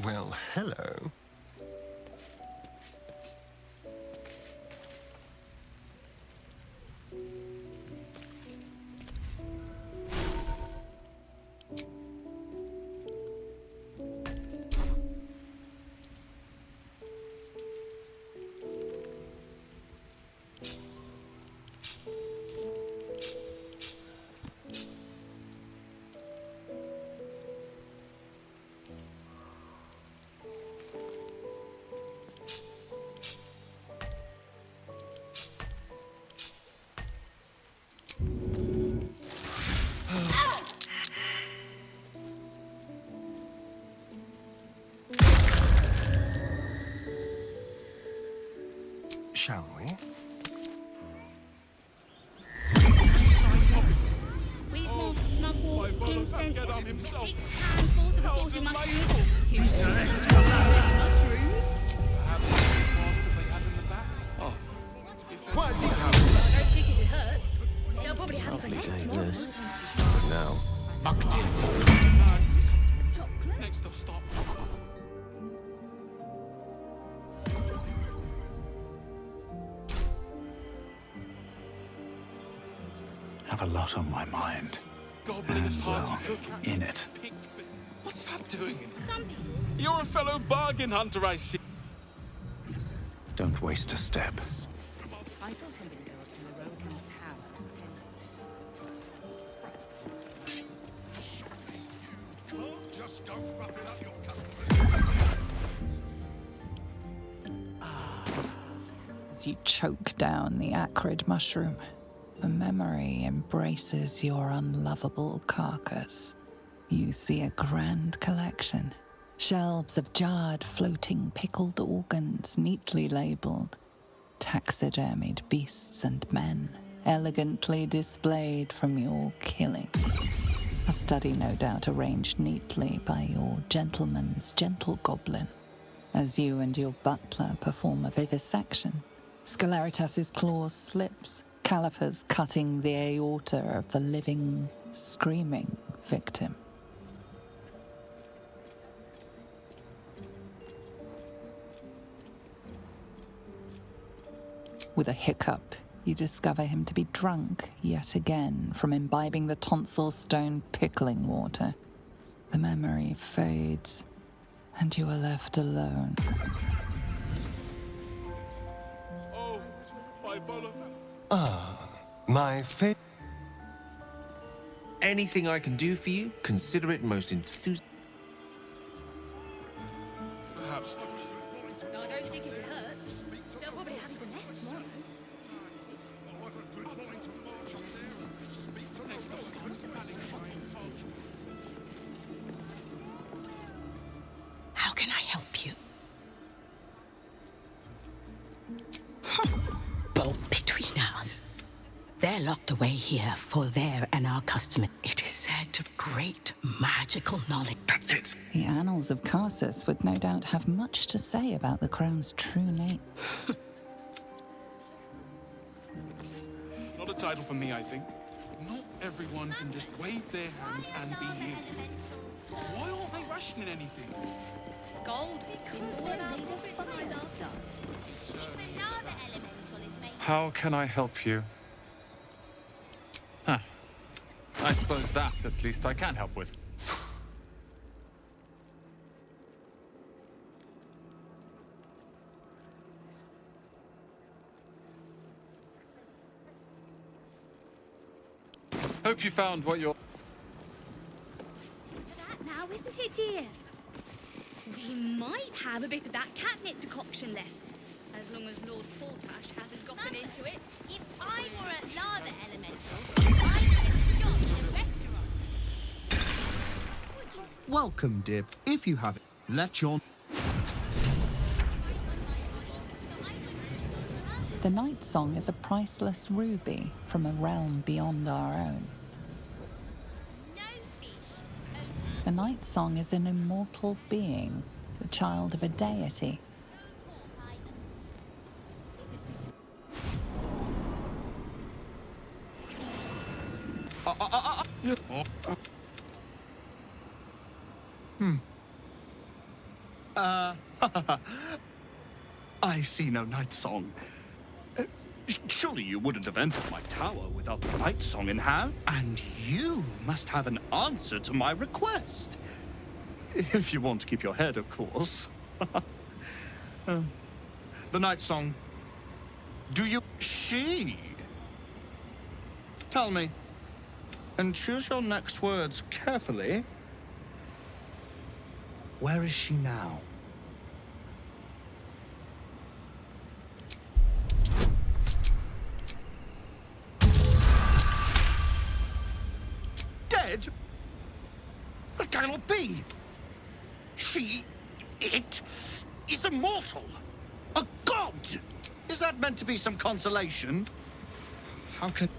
Well, hello. Shall we? We've more smuggled, incense, 6 handfuls of assorted mushrooms, 2 mushrooms. I don't think it'd hurt. They'll probably have even less tomorrow. Now. Next stop. Have a lot on my mind. Gobbling and party well, cooking. in it. What's that doing? Some people. You're a fellow bargain hunter, I see. Don't waste a step. I saw somebody go up to the Rokan's tower. Just go roughing up your customers. As you choke down the acrid mushroom, a memory embraces your unlovable carcass. You see a grand collection. Shelves of jarred, floating, pickled organs neatly labelled. Taxidermied beasts and men, elegantly displayed from your killings. A study no doubt arranged neatly by your gentleman's gentle goblin. As you and your butler perform a vivisection, Scelaritas's claws slips, calipers cutting the aorta of the living, screaming victim. With a hiccup, you discover him to be drunk yet again from imbibing the tonsil stone pickling water. The memory fades, and you are left alone. Oh, my bullet. My fate. Anything I can do for you, consider it most enthusiastic. Perhaps not. No, I don't think it'd hurt. They'll probably have even less tomorrow. How can I help you? Both between us. They're locked away here for their and our customers. It is said of great magical knowledge. That's it. The annals of Karsus would no doubt have much to say about the crown's true name. Not a title for me, I think. Not everyone can just wave their hands and be here. Why aren't they rationing anything? Gold. How can I help you? Huh. I suppose that, at least, I can help with. Hope you found what you're... That now, isn't it, dear? We might have a bit of that catnip decoction left, as long as Lord Portash hasn't gotten into it. If I were a lava elemental, I'd get a job in a restaurant. Welcome, dear. If you have it, let your... The Night Song is a priceless ruby from a realm beyond our own. No fish. The Night Song is an immortal being, the child of a deity. I see no night song. Surely you wouldn't have entered my tower without the night song in hand? And you must have an answer to my request. If you want to keep your head, of course. The night song. Do you... She? Tell me. And choose your next words carefully. Where is she now? Dead? That cannot be. It is immortal. A god. Is that meant to be some consolation? How can...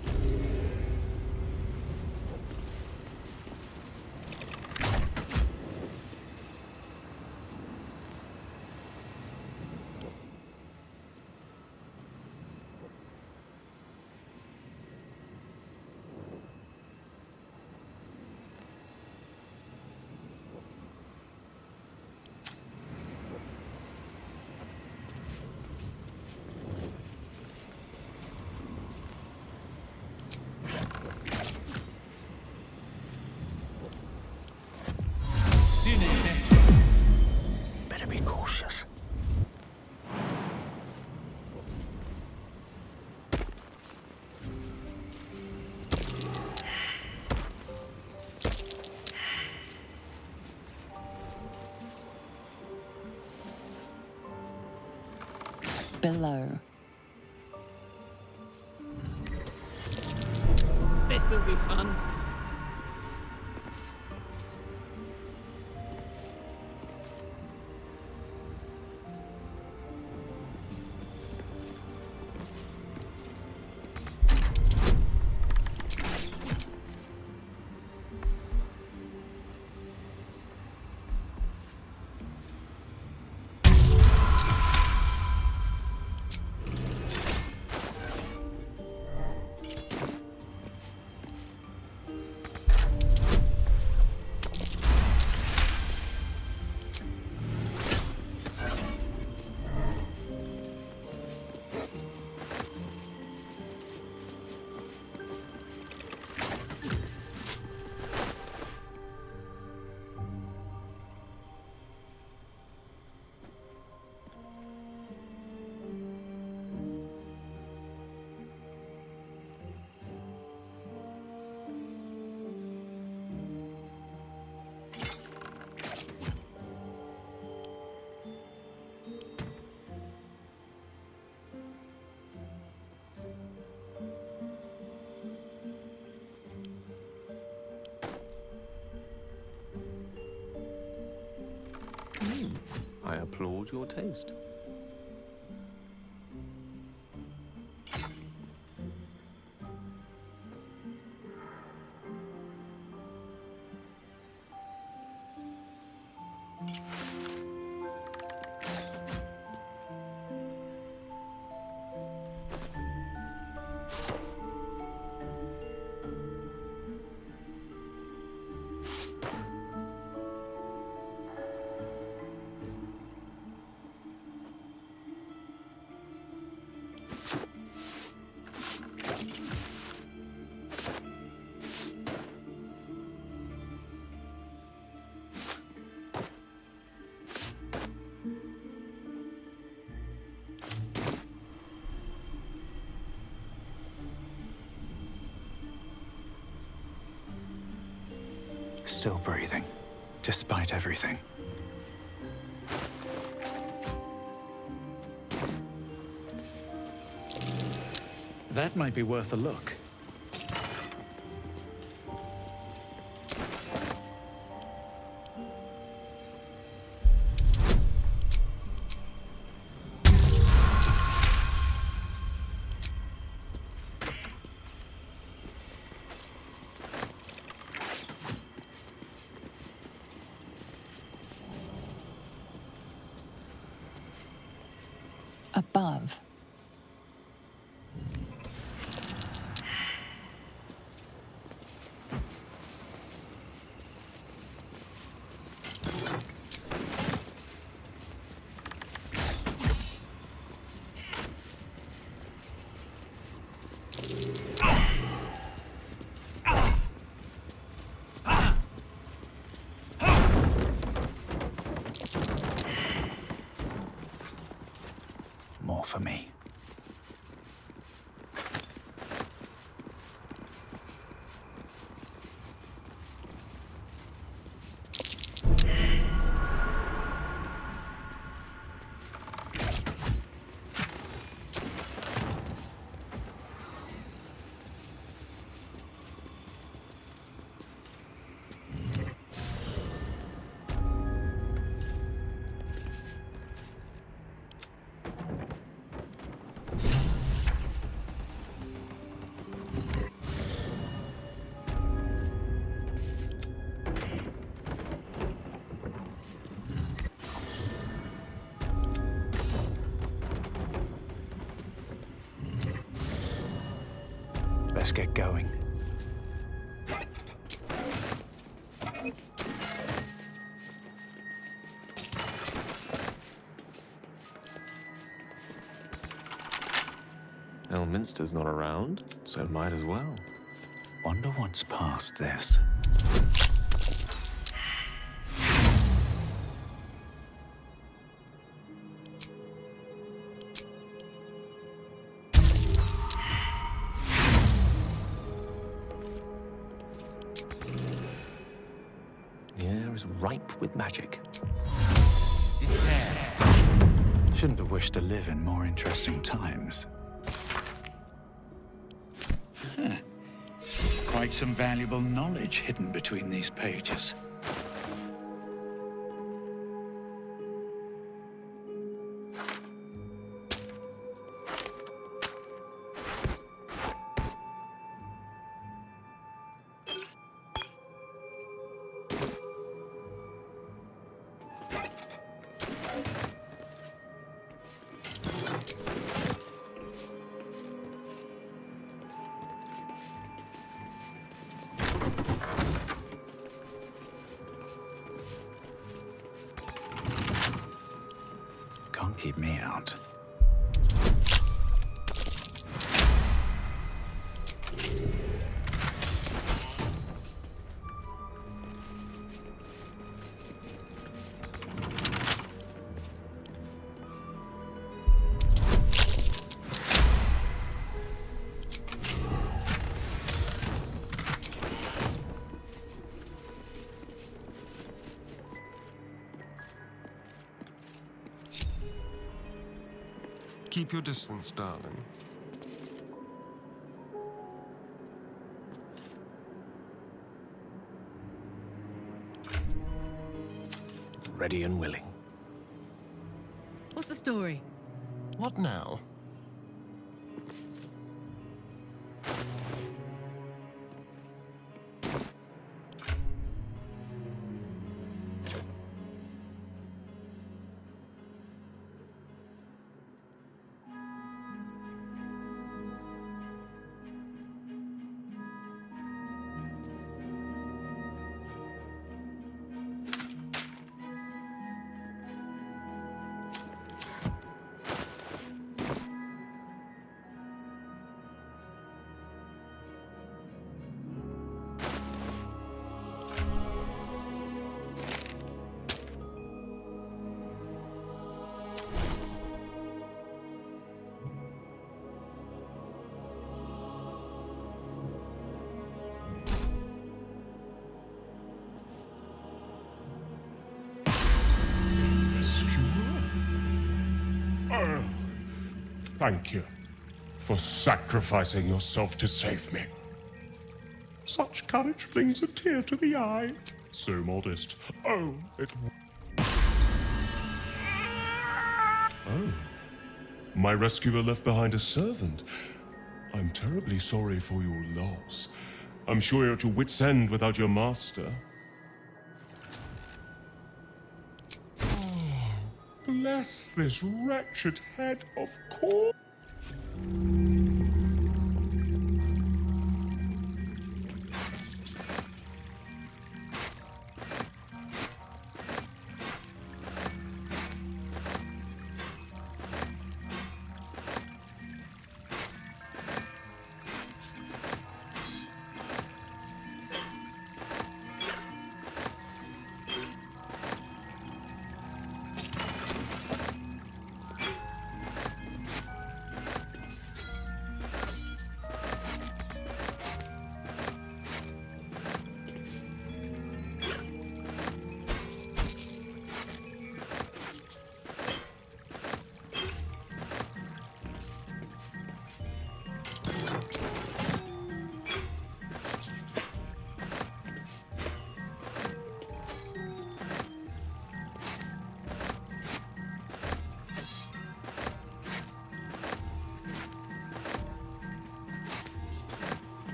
Better be cautious. Below. This'll be fun. I applaud your taste. Still breathing, despite everything. That might be worth a look. Above. for me. Let's get going. Elminster's not around, so might as well. Wonder what's past this. The air is ripe with magic. Shouldn't have wished to live in more interesting times. Quite some valuable knowledge hidden between these pages. Can't keep me out. Keep your distance, darling. Ready and willing. What's the story? What now? Oh, thank you for sacrificing yourself to save me. Such courage brings a tear to the eye. So modest. Oh, Oh. My rescuer left behind a servant. I'm terribly sorry for your loss. I'm sure you're at your wit's end without your master. Bless this wretched head, of course.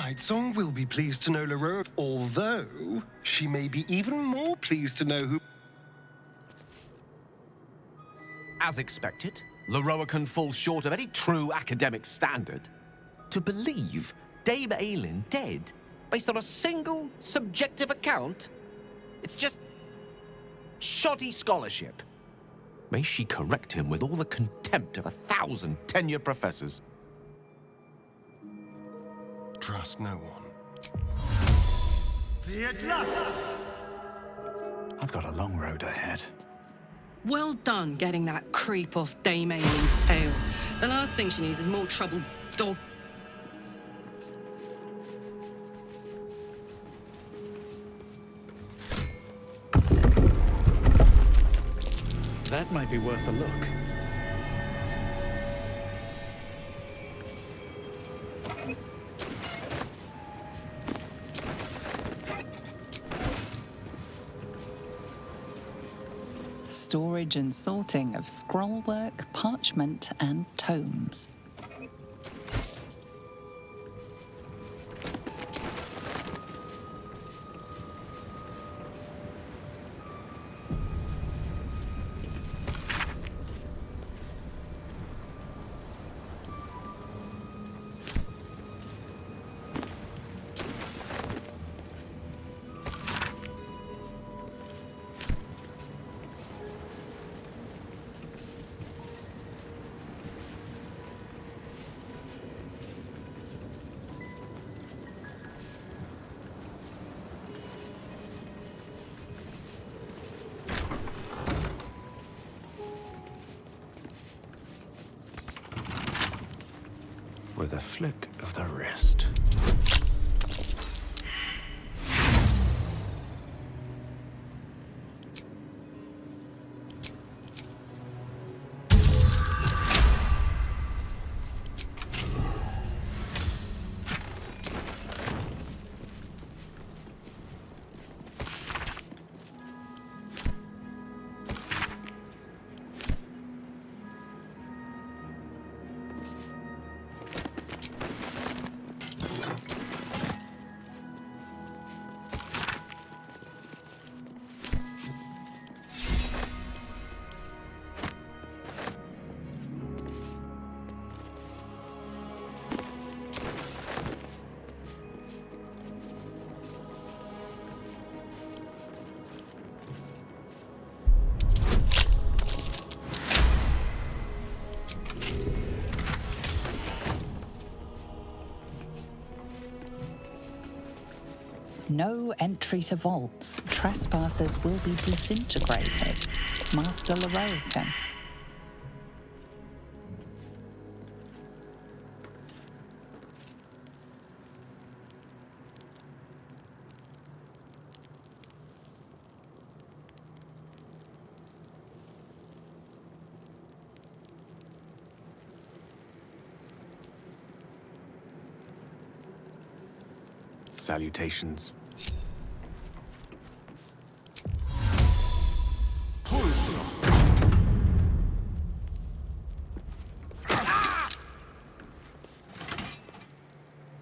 Nightsong will be pleased to know Leroy, although she may be even more pleased to know who... As expected, Leroican falls short of any true academic standard. To believe Dame Aylin dead based on a single subjective account? It's just shoddy scholarship. May she correct him with all the contempt of 1,000 tenured professors. Trust no one. I've got a long road ahead. Well done getting that creep off Dame Aylin's tail. The last thing she needs is more trouble, dog. That might be worth a look. Storage and sorting of scrollwork, parchment, and tomes. With a flick of the wrist. No entry to vaults. Trespassers will be disintegrated. Master Leroican. Salutations.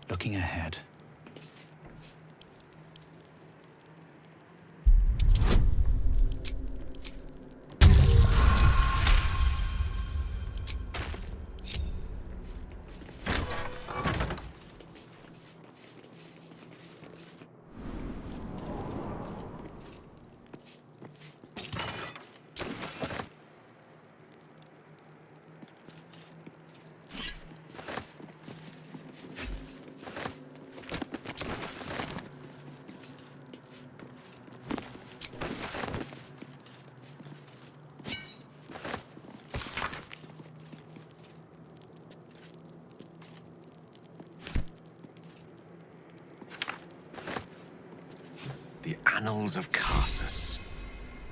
Looking ahead. The Annals of Karsus.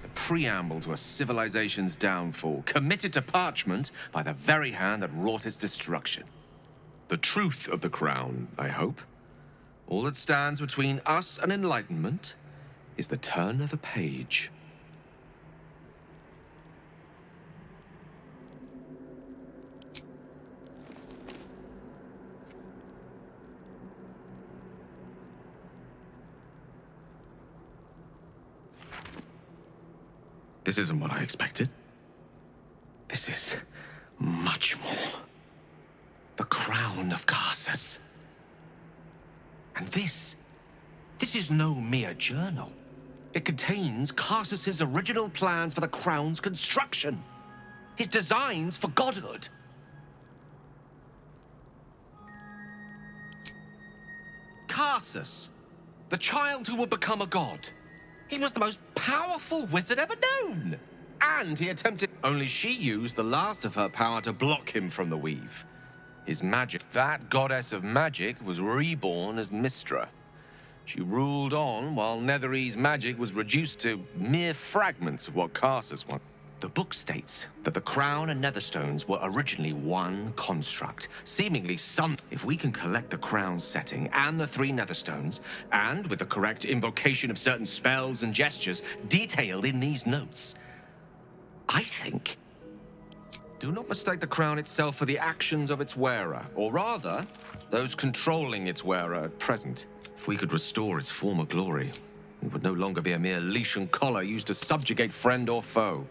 The preamble to a civilization's downfall, committed to parchment by the very hand that wrought its destruction. The truth of the crown, I hope. All that stands between us and enlightenment is the turn of the page. This isn't what I expected. This is much more. The crown of Karsus. And this is no mere journal. It contains Karsus's original plans for the crown's construction. His designs for godhood. Karsus, the child who would become a god. He was the most powerful wizard ever known. And he attempted... Only she used the last of her power to block him from the weave. His magic. That goddess of magic was reborn as Mystra. She ruled on while Netherese magic was reduced to mere fragments of what Karsus wanted. The book states that the crown and Netherstones were originally one construct, seemingly some... If we can collect the crown's setting and the 3 Netherstones, and with the correct invocation of certain spells and gestures detailed in these notes, I think... Do not mistake the crown itself for the actions of its wearer, or rather, those controlling its wearer at present. If we could restore its former glory, it would no longer be a mere leash and collar used to subjugate friend or foe.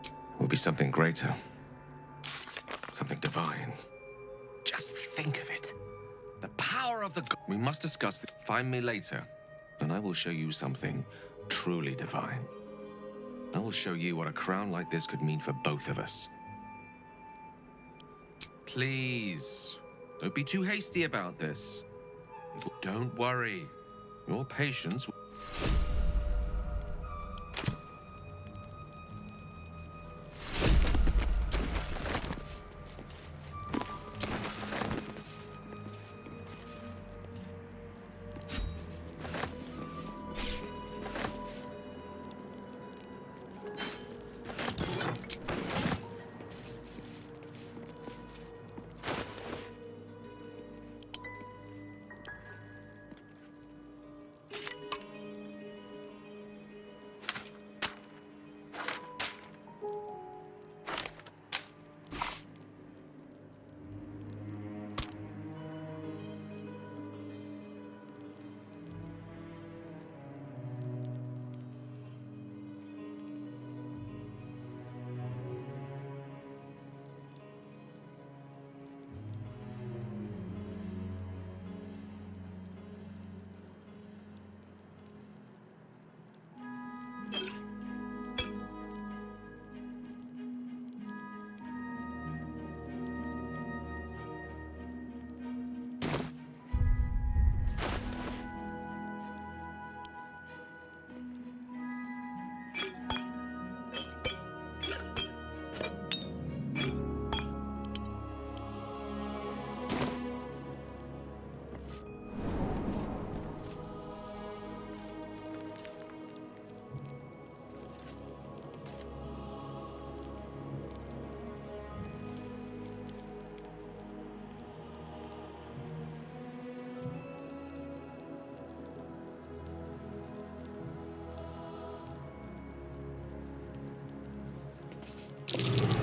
It would be something greater. Something divine. Just think of it. The power of the... We must discuss this. Find me later, and I will show you something truly divine. I will show you what a crown like this could mean for both of us. Please, don't be too hasty about this. Don't worry. Your patience...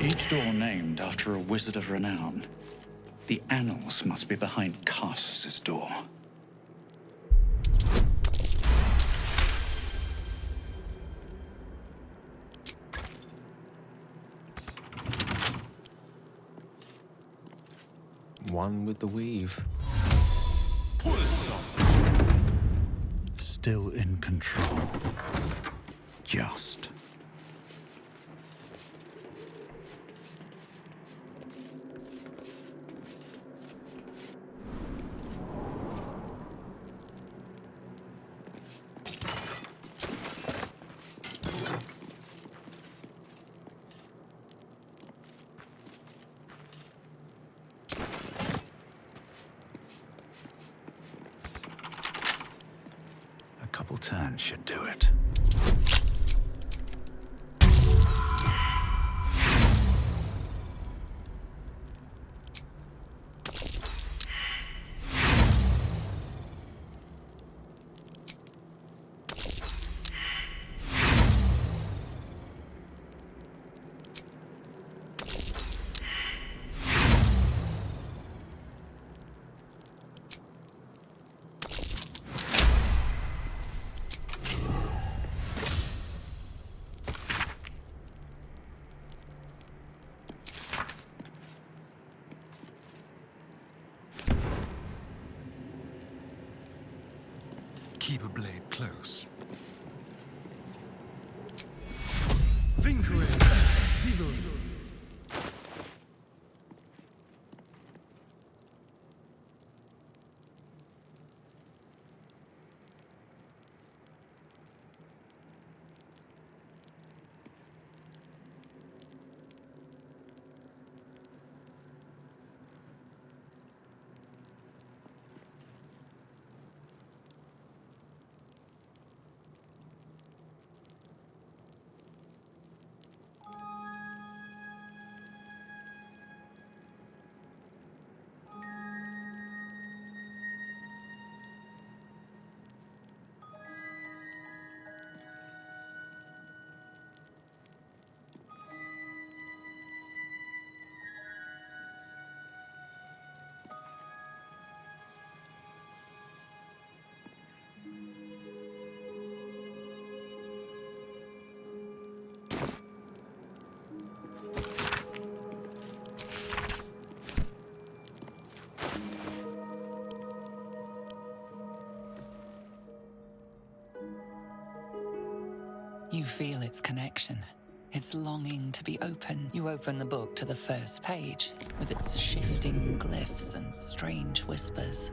Each door named after a wizard of renown. The annals must be behind Karsus's door. One with the weave. Still in control. Just. Couple turns should do it. Keep a blade close. Vinque Vivo. You feel its connection, its longing to be open. You open the book to the first page, with its shifting glyphs and strange whispers.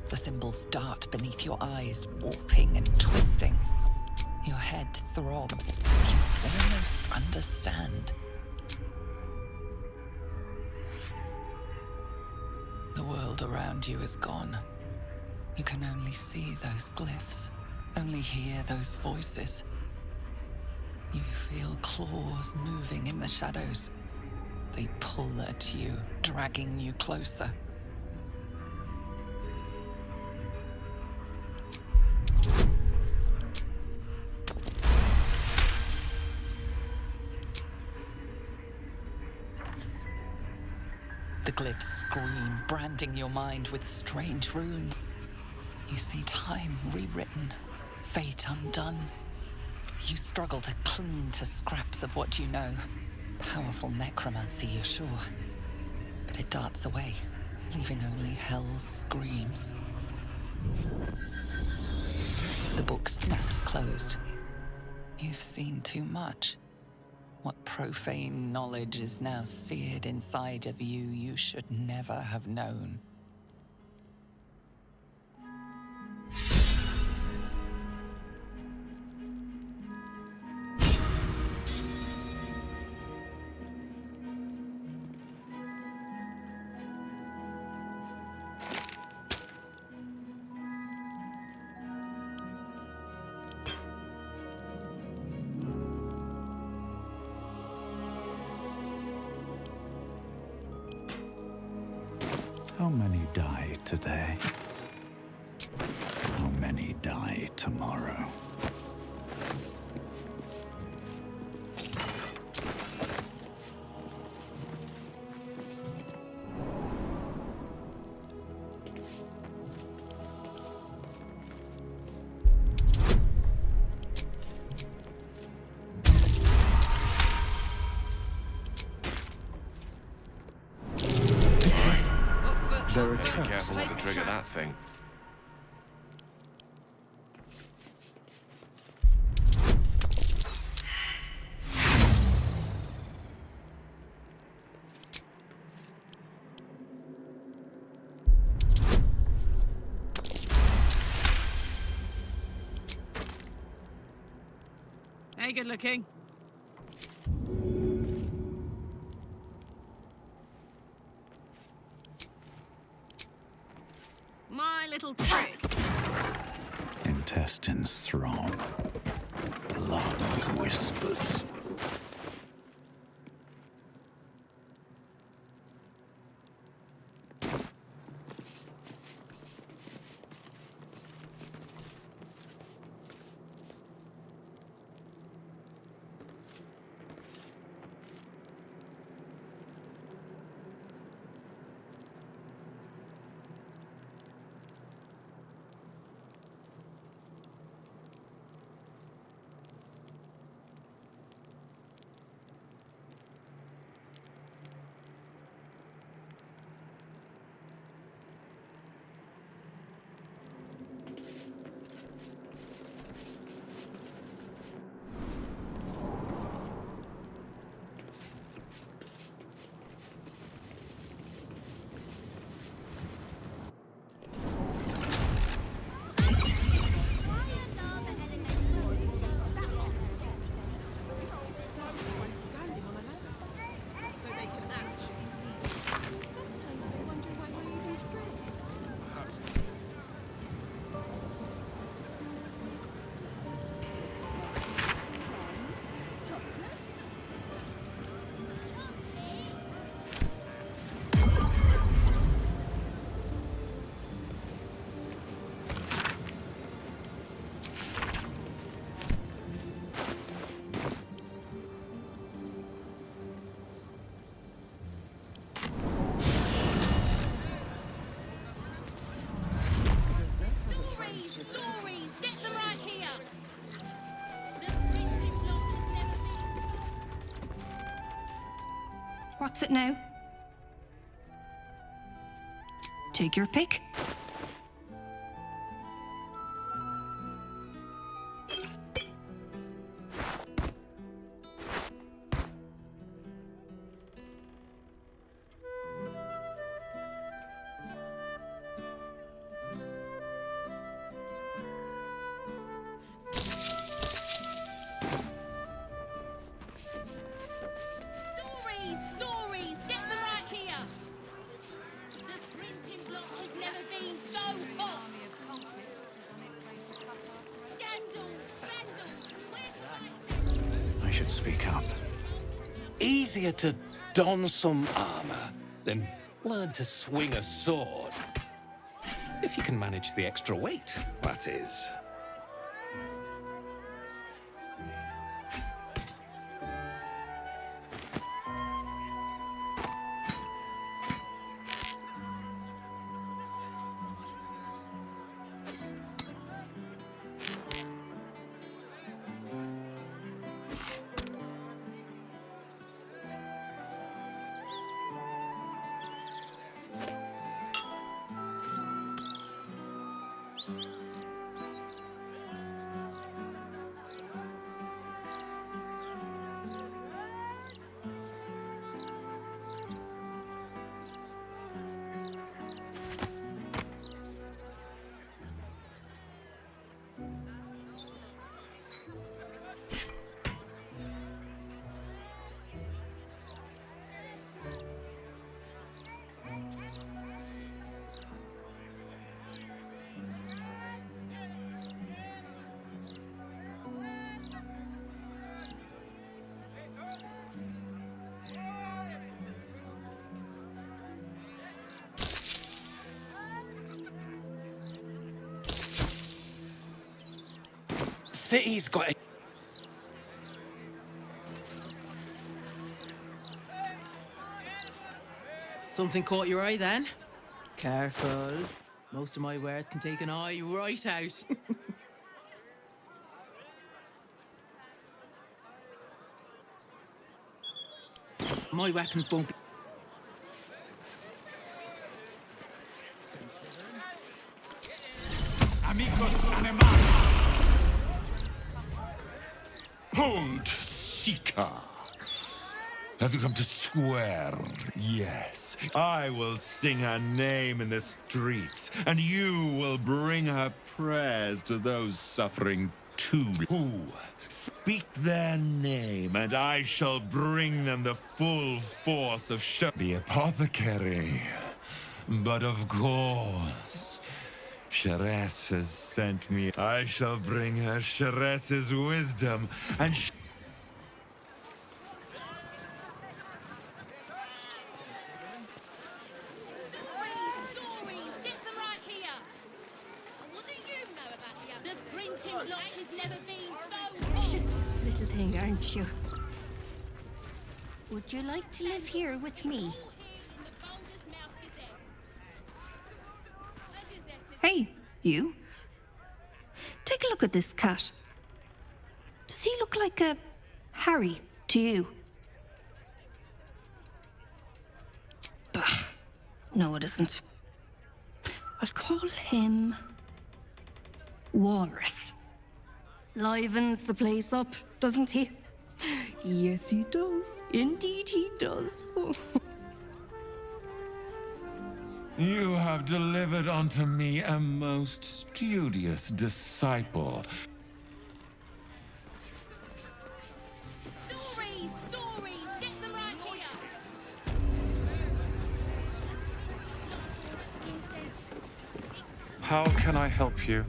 The symbols dart beneath your eyes, warping and twisting. Your head throbs. You almost understand. The world around you is gone. You can only see those glyphs, only hear those voices. You feel claws moving in the shadows. They pull at you, dragging you closer. The glyphs scream, branding your mind with strange runes. You see time rewritten, fate undone. You struggle to cling to scraps of what you know. Powerful necromancy, you're sure. But it darts away, leaving only hell's screams. The book snaps closed. You've seen too much. What profane knowledge is now seared inside of you you should never have known. How many die today? How many die tomorrow? Be careful not to trigger that thing. Hey, good looking. My little trick. Intestines throb. Blood whispers. What's it now? Take your pick. Stories, get them right here. The printing block has never been so hot. Scandals, vandals, I should speak up. Easier to don some armor than learn to swing a sword. If you can manage the extra weight, that is. City's got a... Something caught your eye then? Careful. Most of my wares can take an eye right out. My weapons won't be... Amigos animados! Hold, Seeker! Have you come to swear? Yes. I will sing her name in the streets, and you will bring her prayers to those suffering too. Who? Speak their name, and I shall bring them the full force of the apothecary. But of course, Sharess has sent me. I shall bring her Sharess's wisdom, and stories, get them right here. What do you know about the other? The printing block has never been so hot. Precious little thing, aren't you? Would you like to live here with me? Hey, you. Take a look at this cat. Does he look like a Harry to you? Bah. No, it isn't. I'll call him Walrus. Livens the place up, doesn't he? Yes, he does. Indeed, he does. you have delivered unto me a most studious disciple. Stories, get them right here. How can I help you?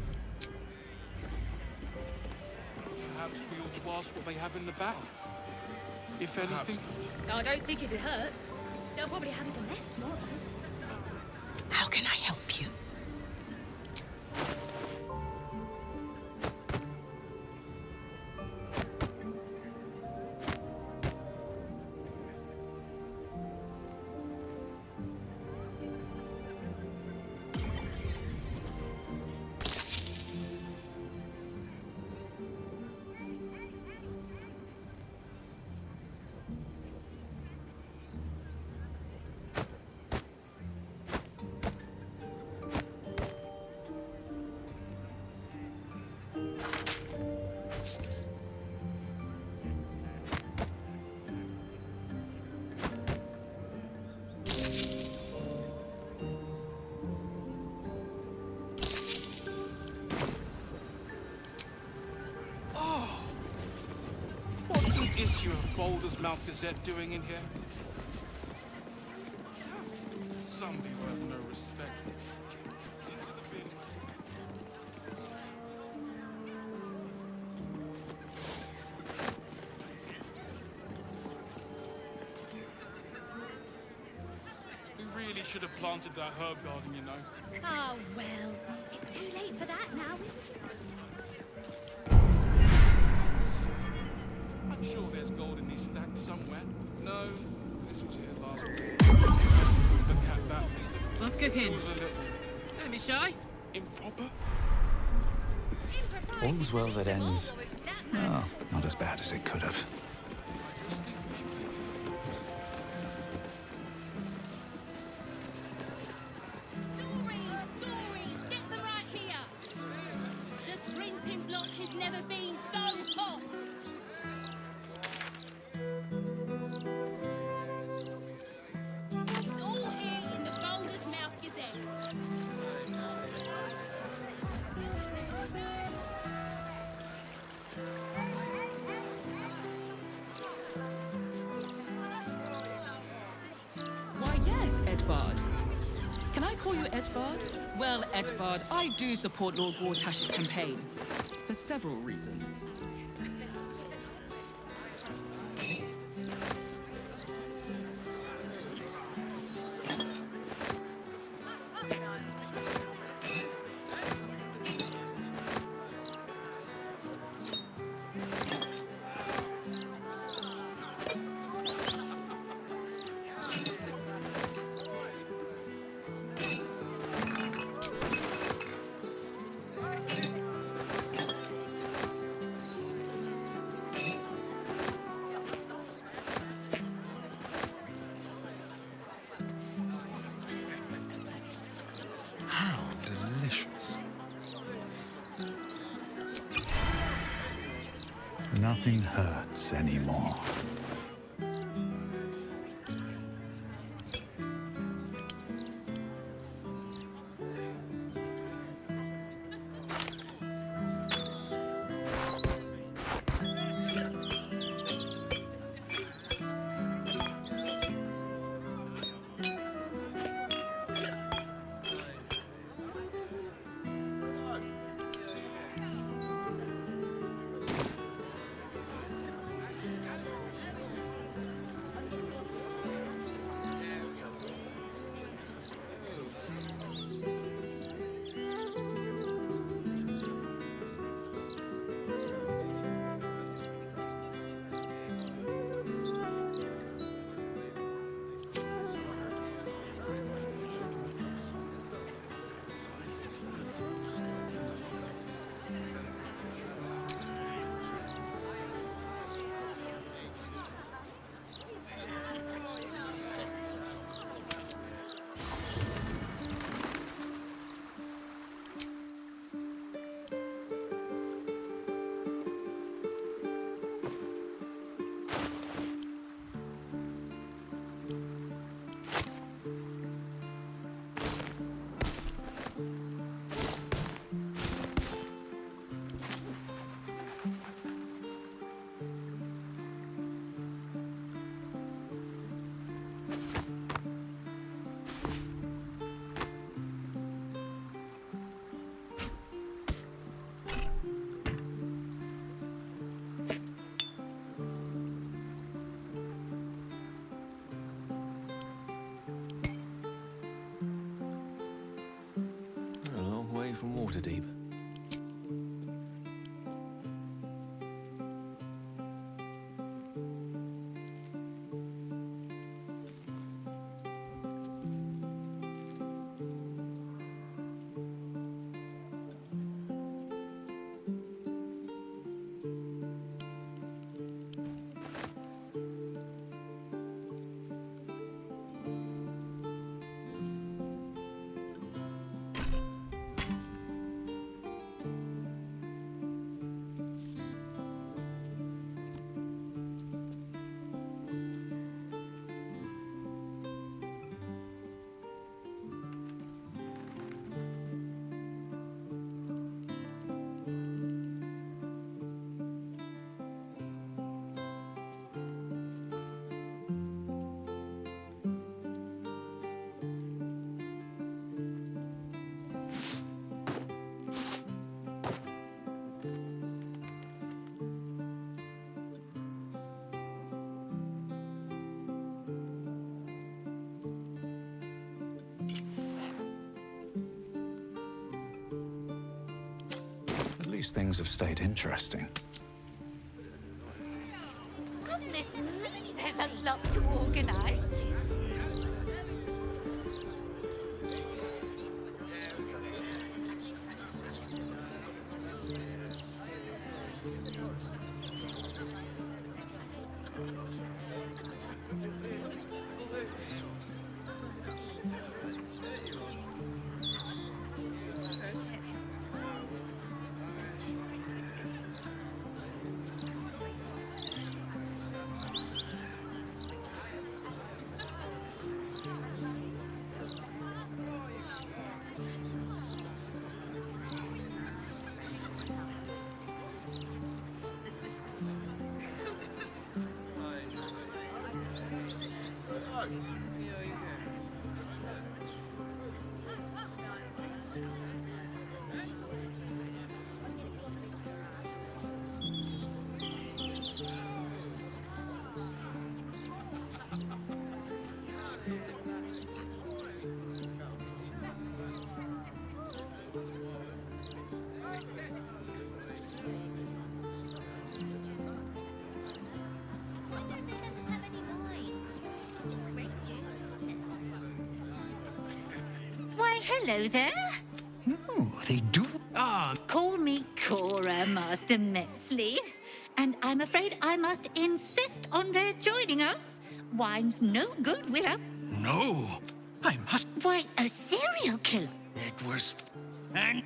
Perhaps we ought to ask what they have in the bag. If anything... I don't think it'd hurt. They'll probably have even less tomorrow. How can I help you? issue of Baldur's Mouth Gazette doing in here? Some people have no respect. We really should have planted that herb garden, you know. Oh, well, it's too late for that now. I'm sure there's gold in these stacks somewhere. No, this was here last week. Look at that. What's cooking? It was a little Don't be shy. improper. All's well that ends. Oh, not as bad as it could have. Stories, get them right here. The printing block has never been so hot. It's all here in the Baldur's Mouth Gazette. Why, yes, Edvard. Can I call you Edvard? Well, Edvard, I do support Lord Wartash's campaign. For several reasons. How delicious. Nothing hurts anymore. We're a long way from Waterdeep. least things have stayed interesting. Goodness me, there's a lot to organise. Why, hello there. Oh, they do. Call me Cora, Master Metzley. And I'm afraid I must insist on their joining us. Wine's no good without... No, I must. Why, a serial killer. It was. And.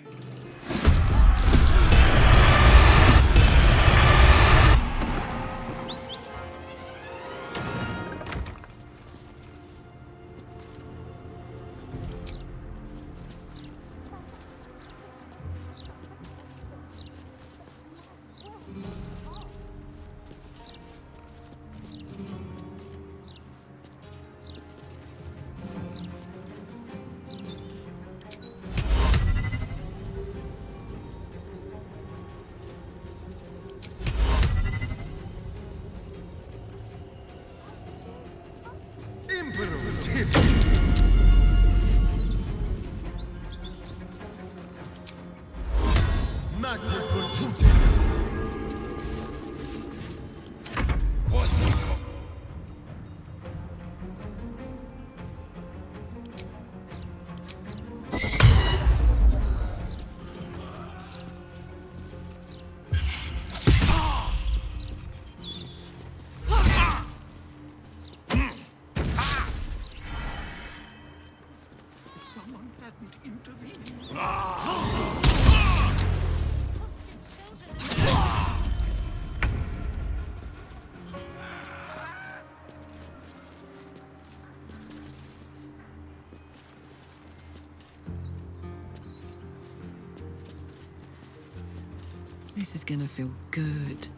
Someone hadn't intervened. This is gonna feel good.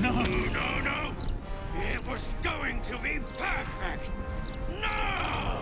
No! It was going to be perfect! No!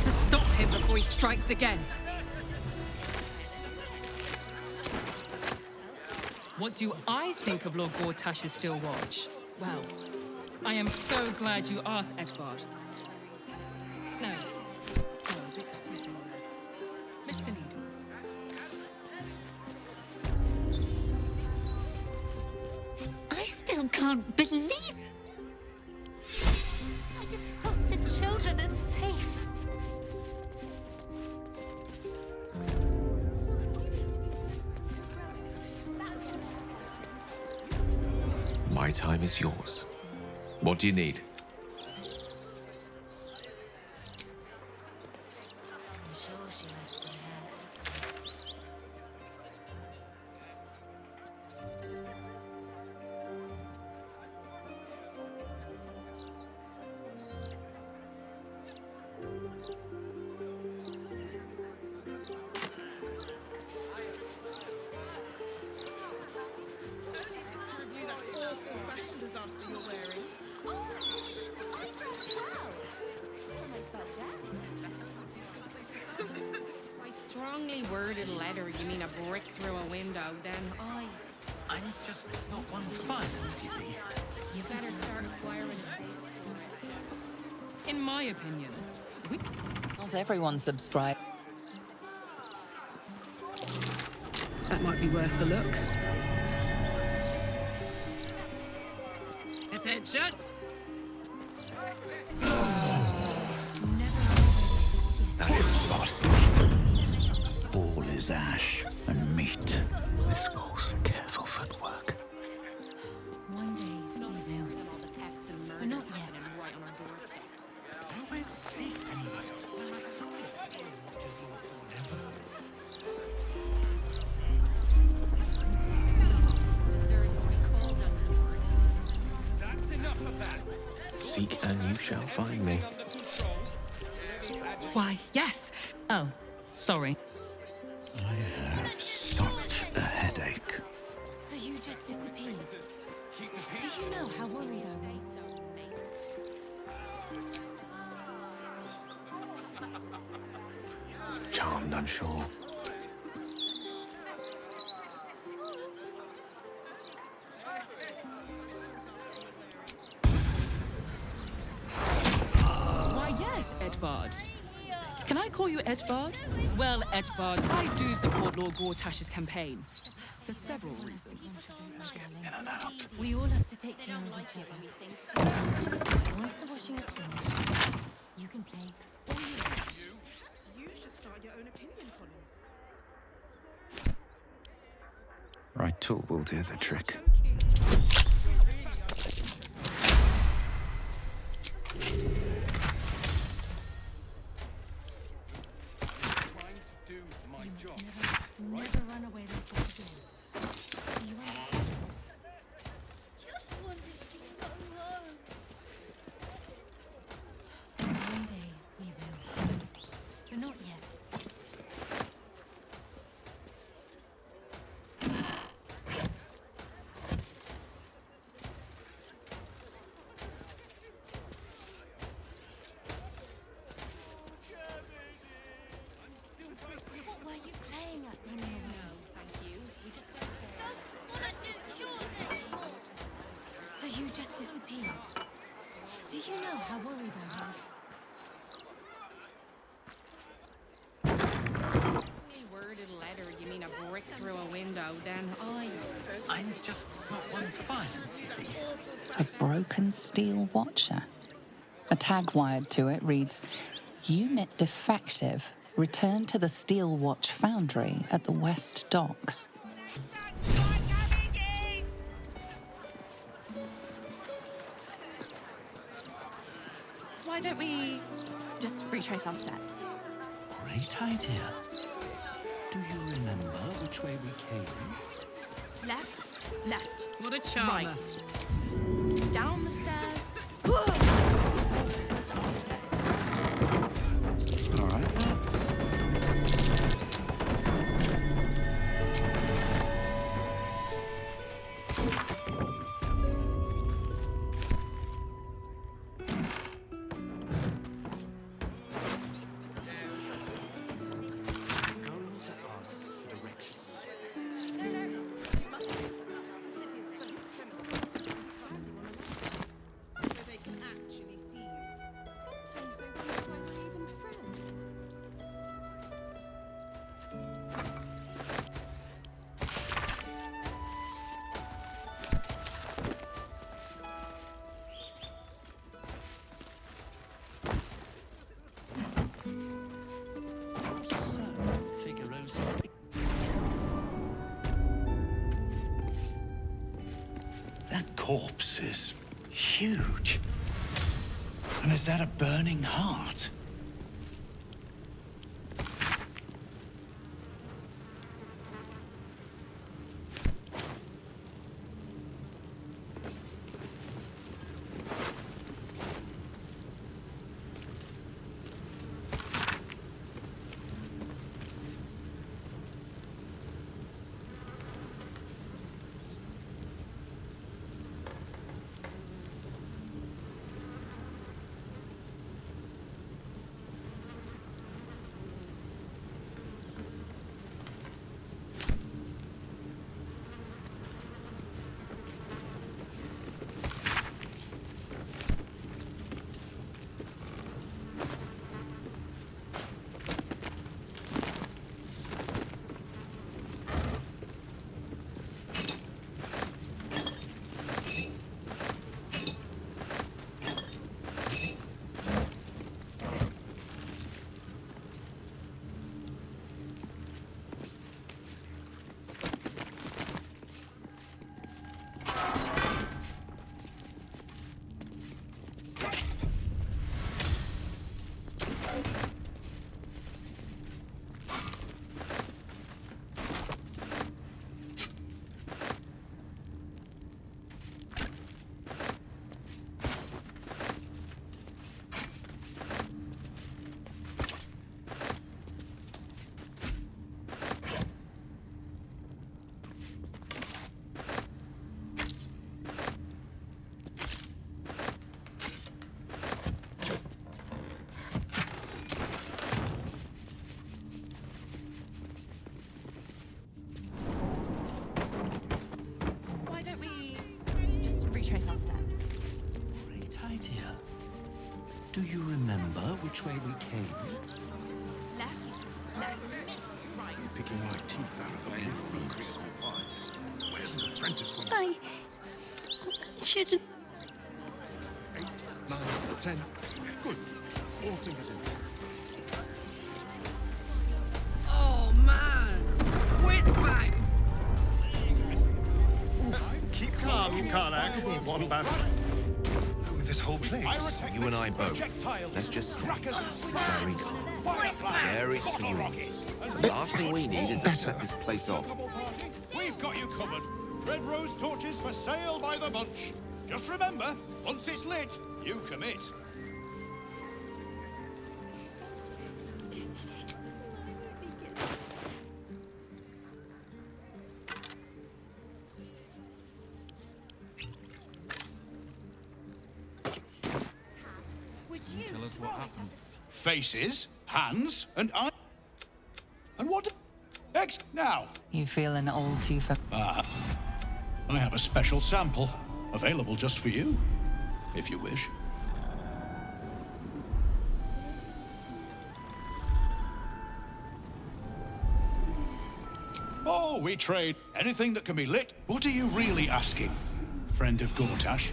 to stop him before he strikes again. What do I think of Lord Gortash's Steel Watch? Well, I am so glad you asked, Edvard. No. Mr. Needle. I still can't believe. I just hope the children are safe. My time is yours. What do you need? By strongly worded letter, you mean a brick through a window, then I'm just not one for violence, you see. You better start acquiring a taste. In my opinion, Not everyone subscribed. that might be worth a look. Attention! That is the spot. All is ash and meat. This calls for careful footwork. One day, we will. All the thefts and murders not yet. Right on our doorsteps. Nowhere's safe anyway. No matter how many Steel Watchers Deserves to be called on. That's enough of that. Seek and you shall find me. Why, yes. Oh, sorry. I have such a headache. So you just disappeared. Do you know how worried I was? Charmed, I'm sure. Why, yes, Edvard. Can I call you Edvard? Well, Edvard, I do support Lord Gortash's campaign. For several reasons. In and out. We all have to take care of each other. Once the washing is finished, you can play. You should start your own opinion column. Right tool will do the trick. Never run away like this again. Do you understand? Just wondered if you'd go home. One day we will. But not yet. What were you playing at running away? Thank you. We just don't Wanna do chores anymore? So you just disappeared. Do you know how worried I was? Only worded letter, you mean a brick through a window, then I'm just not one for violence, you see. A broken steel watcher. A tag wired to it reads, Unit defective. Return to the Steel Watch Foundry at the West Docks. Why don't we just retrace our steps? Great idea. Do you remember which way we came? Left, left. What a charmer. Right. Down the stairs. All right, lads. corpse is huge. And is that a burning heart? Why don't we just retrace our steps? Great idea. Do you remember which way we came? Left, right. You're picking my teeth out of the leaf beans. Where's an apprentice when I shouldn't. 8, 9, 10. Good. All fingers in. Oh man! Whiz-bangs! Keep calm, you Karnak. One bad. Oh, this whole place. You and I both. Let's just stay very calm. Very serene. The last thing we need is to set this place off. We've got you covered. Red rose torches for sale by the bunch. Just remember, once it's lit, you commit. Tell us what happened. Faces, hands, and eyes. And what next now? You feeling all too I have a special sample available just for you, if you wish. Oh, we trade anything that can be lit. What are you really asking, friend of Gortash?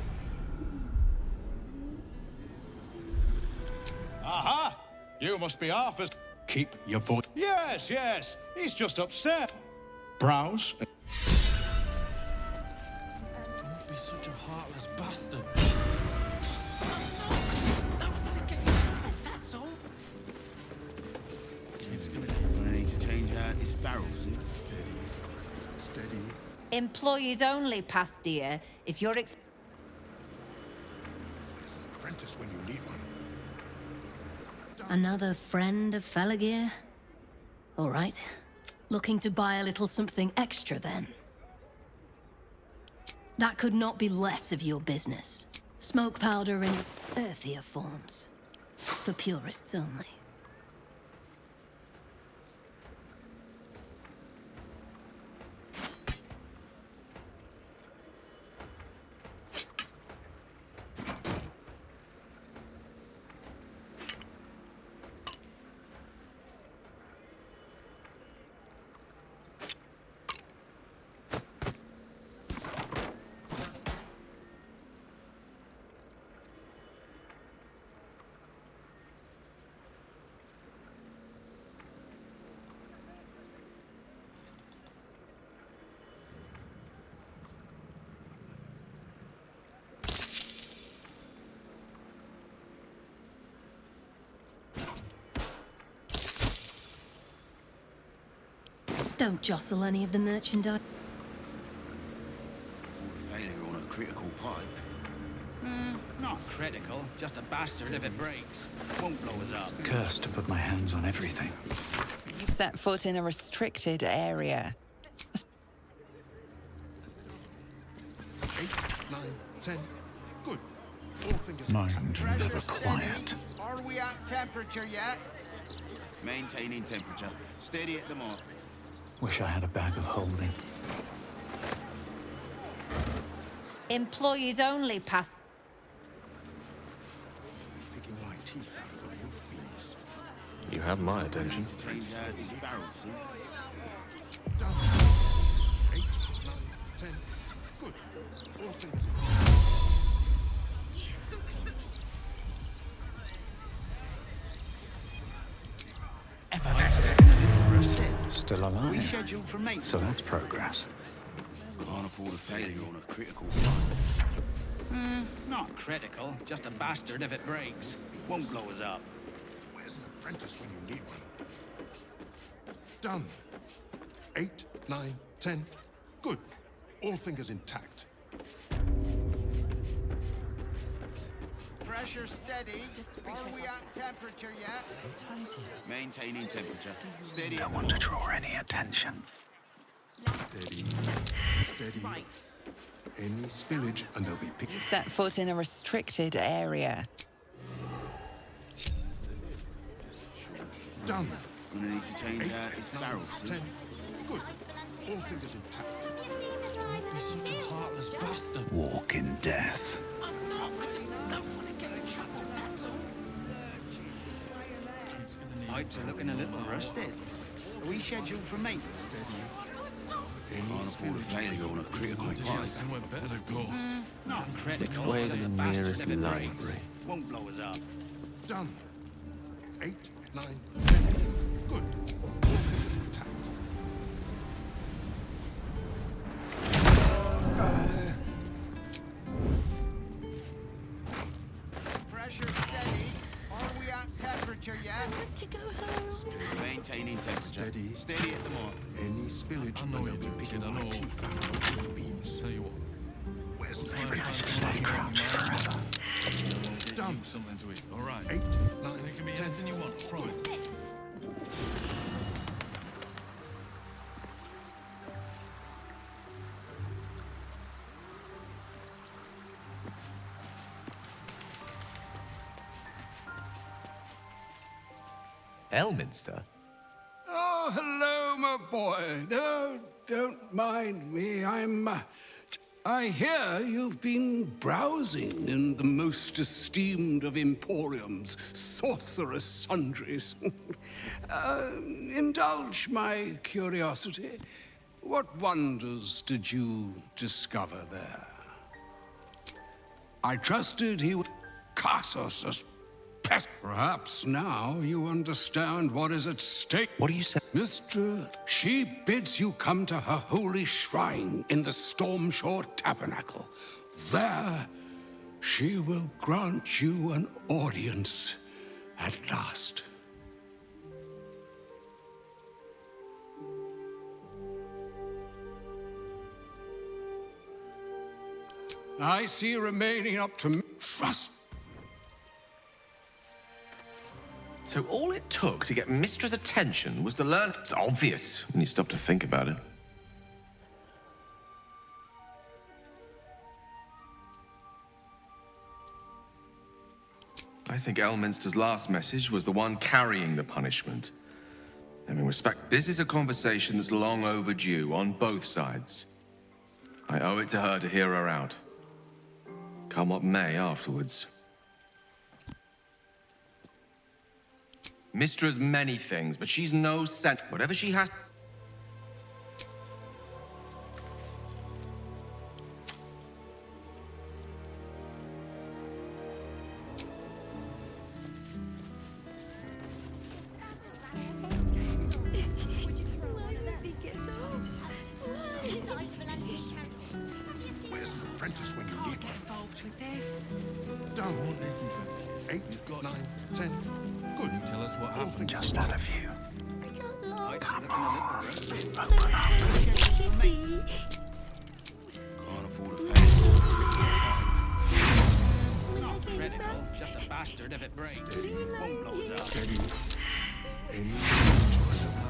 Aha! You must be Arthur's. Keep your voice. Yes, yes. He's just upstairs. Browse. Don't be such a heartless bastard. That's all. Kid's gonna need to change out his barrel suit. Steady. Employees only, Pastia. If you're There's an apprentice when you need one. Another friend of Felagir? All right. Looking to buy a little something extra, then? That could not be less of your business. Smoke powder in its earthier forms. For purists only. Don't jostle any of the merchandise. Failure on a critical pipe. Not critical, just a bastard if it breaks. Won't blow us up. Cursed to put my hands on everything. You've set foot in a restricted area. 8, 9, 10. Good. All fingers Mind never quiet. Are we at temperature yet? Maintaining temperature. Steady at the mark. Wish I had a bag of holding. Employees only pass. Picking my teeth out of the roof beams. You have my attention. Change out these barrels soon. 8, 9, 10. Good. All fingers Still We alive. scheduled for maintenance. So that's progress. Can't afford a failure on a critical pipe. Not critical, just a bastard if it breaks. Won't blow us up. Where's an apprentice when you need one? Done. 8, 9, 10. Good. All fingers intact. Pressure steady. Are we at temperature yet? Maintaining temperature. Steady. Don't want to draw any attention. Steady. Steady. Any spillage and they'll be picked. You've set foot in a restricted area. Done. Gonna need to change 8, out this 9, barrel soon. 10. Good. All fingers intact. Don't be such a heartless bastard. Walk in death. Pipes are looking a little rusted. Are we scheduled for maintenance? Can't afford a failure on a critical pipe. Somewhere better to go. Not critical, Which way is just the a bastard nearest if it breaks. library? Won't blow us up. Done. 8, 9, 10. Good. All fingers intact. Pressure steady. Are we at temperature yet? To go home. Maintaining temperature. Steady. Steady at the mark. Any spillage I know and you they'll do, be kid. picking I my know. teeth out of the roof beams. Tell you what. Where's an Maybe I apprentice? should stay crouched forever. Done. Something to eat. All right. 8, 9, And it can be 10. anything you want. I promise. Elminster? Oh, hello, my boy. No, don't mind me. I hear you've been browsing in the most esteemed of emporiums, sorcerous sundries. Indulge my curiosity. What wonders did you discover there? I trusted he would cast us as pests. Perhaps now you understand what is at stake. What do you say? Mistress, she bids you come to her holy shrine in the Stormshore Tabernacle. There, she will grant you an audience at last. I see remaining up to trust. So all it took to get Mistra's attention was to learn... It's obvious when you stop to think about it. I think Elminster's last message was the one carrying the punishment. Having respect, this is a conversation that's long overdue on both sides. I owe it to her to hear her out. Come what may afterwards. Mistra's many things, but she's no saint. Whatever she has... Where's an apprentice when you need one? Involved with this. Done. Won't listen to him. 8, 9, 10. Good. You tell us what happened. Just out of view. I Come on. Can't afford a fancy. Not critical, just a bastard if it breaks. Won't blow us up. Steady.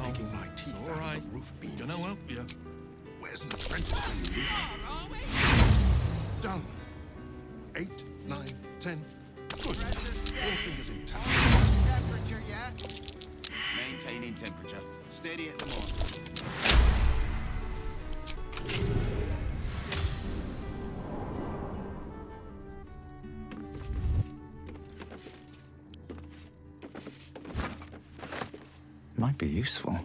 Making my teeth All right. out of the roof beams. Gonna help you. Where's an apprentice when you need one? Done. 8, 9, 10. Good. All fingers intact. Temperature yet? Maintaining temperature. Steady at the moment. Might be useful.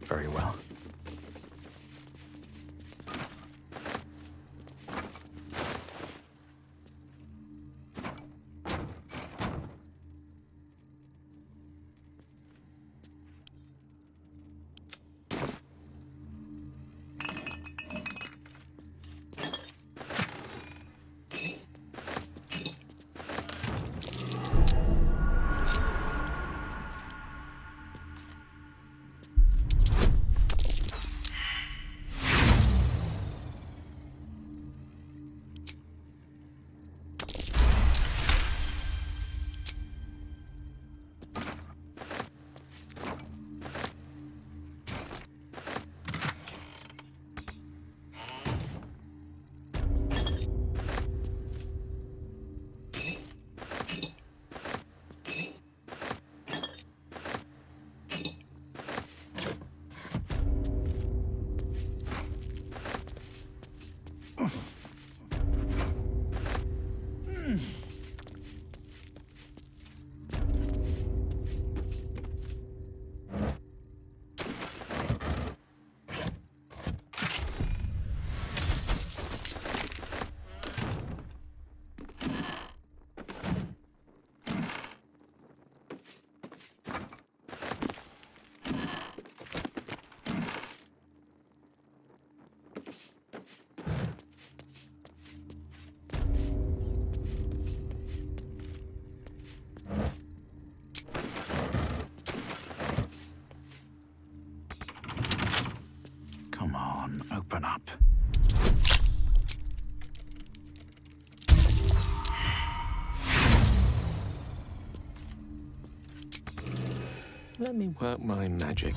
Very well. Come on, open up. Let me work my magic.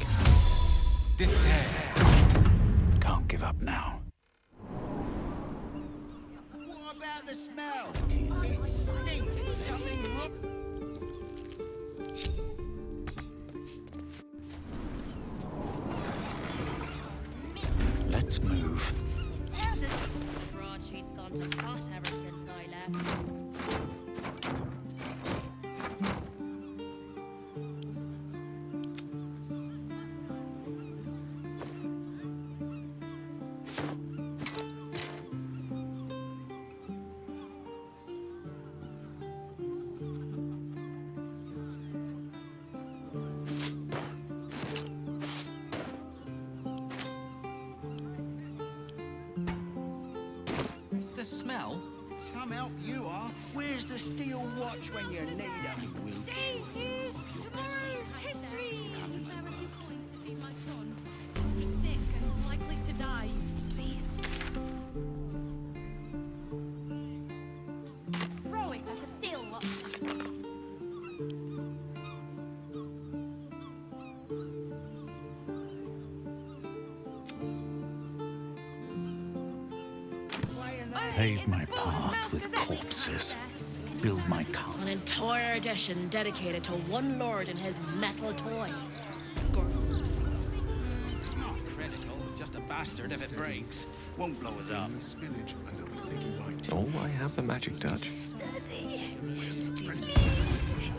Can't give up now. What about the smell? It stinks. Something wrong. Let's move. Broadsheet's gone to pot ever since I left. It's the smell. Some help you are. Where's the steel watch when you need it? I will show you Tomorrow's history! Is there a few coins to feed my son? He's sick and likely to die. Please. Throw it at a steel watch. Pave my path with corpses. Build my car. An entire edition dedicated to one lord and his metal toys. Not critical, just a bastard if it breaks. Won't blow us up. Spinach and they'll be picking my teeth. Oh, I have the magic touch. Daddy,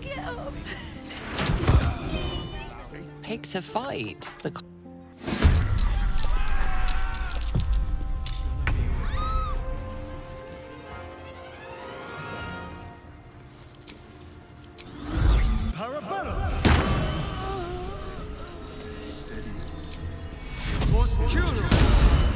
get up. Pick to fight. The Parabellum! Steady. Oscuro!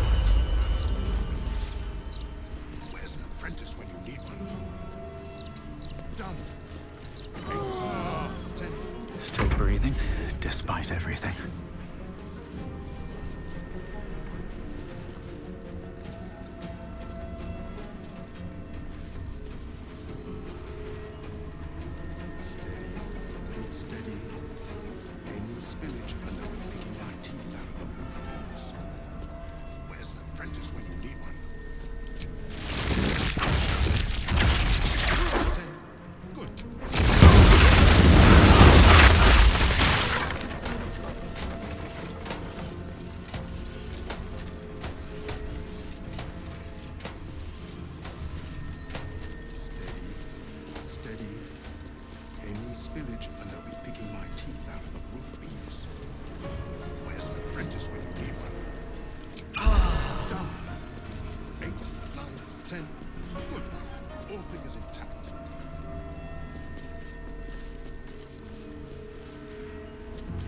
Steady. Any spillage and I'll be picking my teeth out of the roof beams. Where's an apprentice when you need one? 10. Good. Steady. Any spillage and I'll be picking my teeth out of the roof beams. Where's an apprentice when you need one? Done. 8, 9, 10. Good. All fingers intact.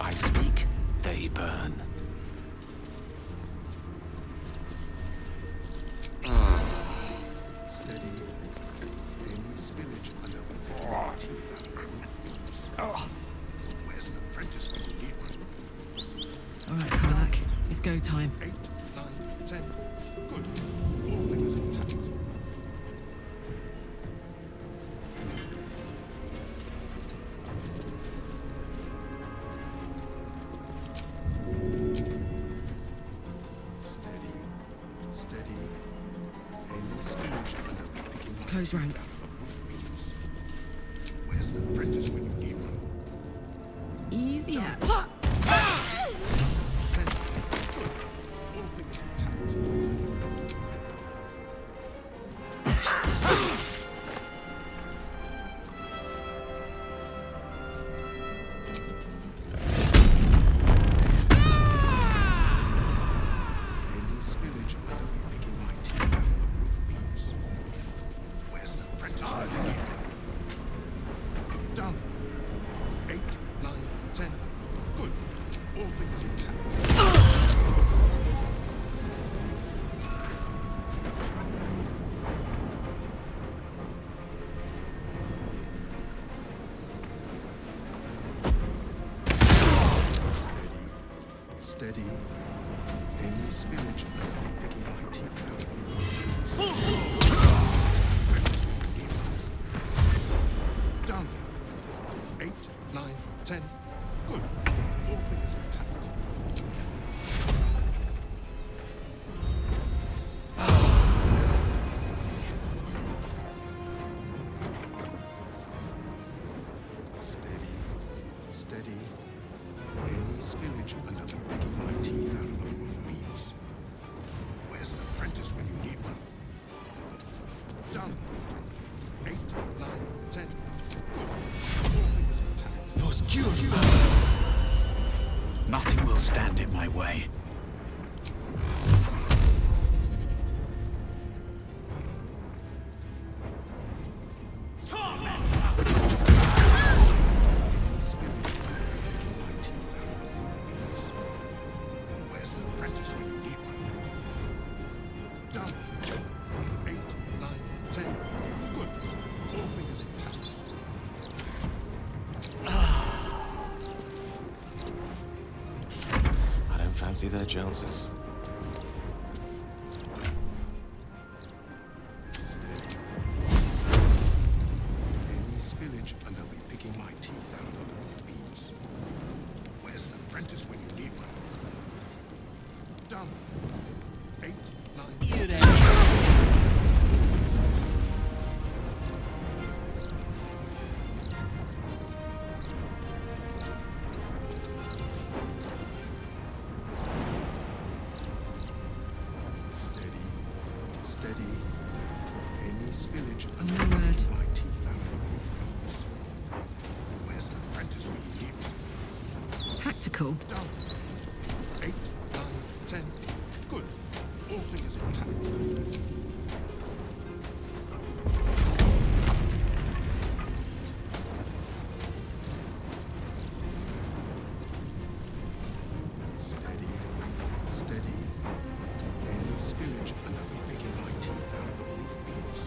I speak, they burn. Steady. Any spillage and I'll be picking my teeth out of the roof beams. Where's an apprentice when you need one? All right, Karlak, it's go time. 8, 9, 10. Good. All fingers intact. Steady. Any spillage and I'll be picking my Close teeth ranks. out of the roof beams. Where's an apprentice when you need one? Easy out. 10. Good. All fingers intact. Any spillage and I'll be picking my teeth out of the roof beams. Where's an apprentice when you need one? Done. 8, 9, 10. Good. All fingers intact. Steady. Any spillage and I'll be picking my teeth out of the roof beams. Done. 8, 9, 10. Good. All fingers intact. Steady. Any spillage and I'll be picking my teeth out of the roof beams. Where's an apprentice when you need one? Done. 8, 9, 10. Good. All fingers intact. Voscure! Nothing will stand in my way. Where's an apprentice when you need one? Done. 8, 9, 10. Good. All fingers intact. I don't fancy their chances. Any spillage and I'll be picking my teeth out of the roof beams. Where's an apprentice when you need one? Done. 8, 9, 10. Steady. Any spillage and I'll be picking my teeth out of the roof beams. Where's an apprentice when you need one? Tactical. Done. 8, 9, 10. Good. All fingers intact. Steady. Any spillage and I'll be picking my teeth out of the roof beams.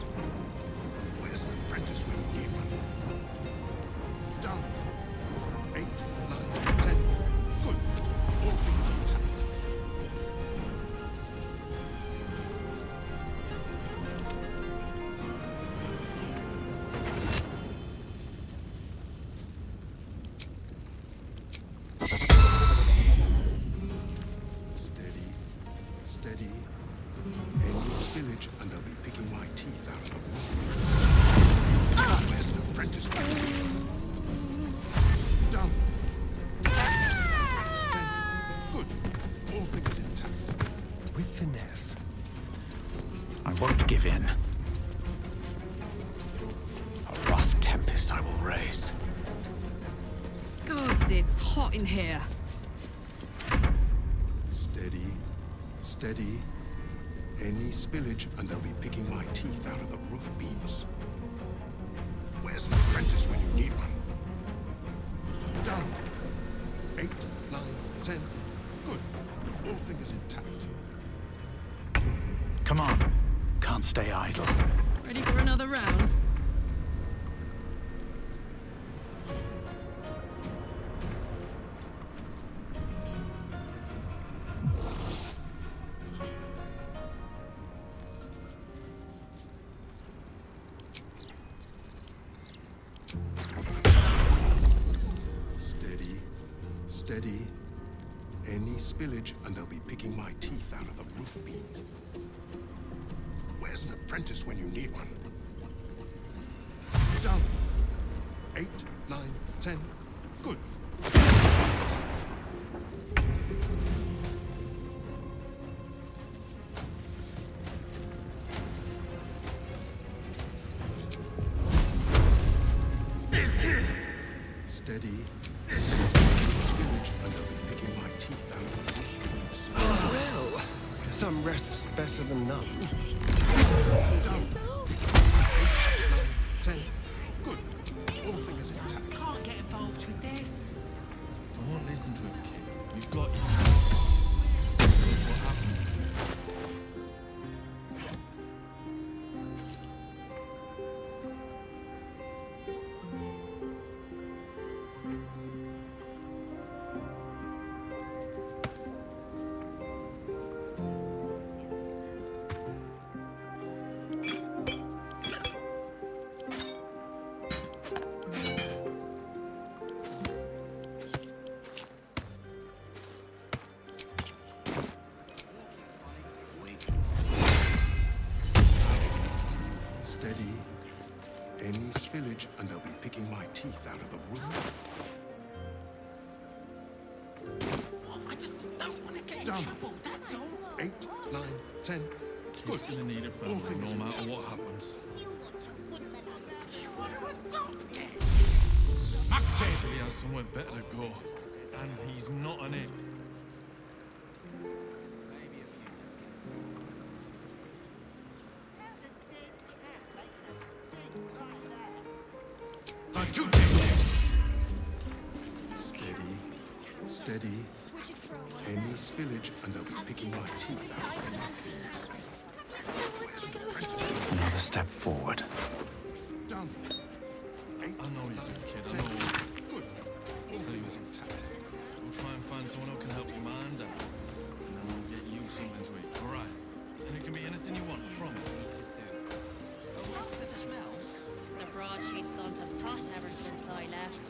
Where's an apprentice when you need one? Done. 8, 9, 10. Good. Steady. Any spillage and I'll be picking my teeth out of the roof. Where's an apprentice? Down. 10. Good. All fingers intact. With finesse. I won't give in. A rough tempest I will raise. Gods, it's hot in here. Steady. Steady. Any spillage and I'll be picking my teeth out of the roof beams. Where's an apprentice when you need one? Down. 8, 9, 10. Good. All fingers intact. Come on. Can't stay idle. Ready for another round? Steady. Steady. Any spillage and I'll be picking my teeth out of the roof beam. Where's an apprentice when you need one? Down. 8, 9, 10. Good. Steady. Spillage and I'll be picking my teeth out of the roof beams. Well, some rest's better than none. Down. 8, 9, 10. Good. All fingers intact. Can't get involved with this. Don't listen to him, kid. We've got you. Here's what happened. Steady. Any spillage and I'll be picking my teeth out of the roof. I just don't want to get in Down. trouble, that's all. 8, 9, 10. Kid's Good. gonna need a All family fingers no matter intact. what happens. You want to adopt it? Jay has somewhere better to go. And he's not an it. Don't you dare! Steady. Steady. Any spillage and I'll be picking my teeth out of the roof beams. Another step forward. Down. 8, I know you do, kid. I 10. know. Good. All fingers intact. We'll try and find someone who can help your mind out. And then we'll get you something to eat, all right? And it can be anything you want, promise. The broadsheet's gone to pot ever since I left.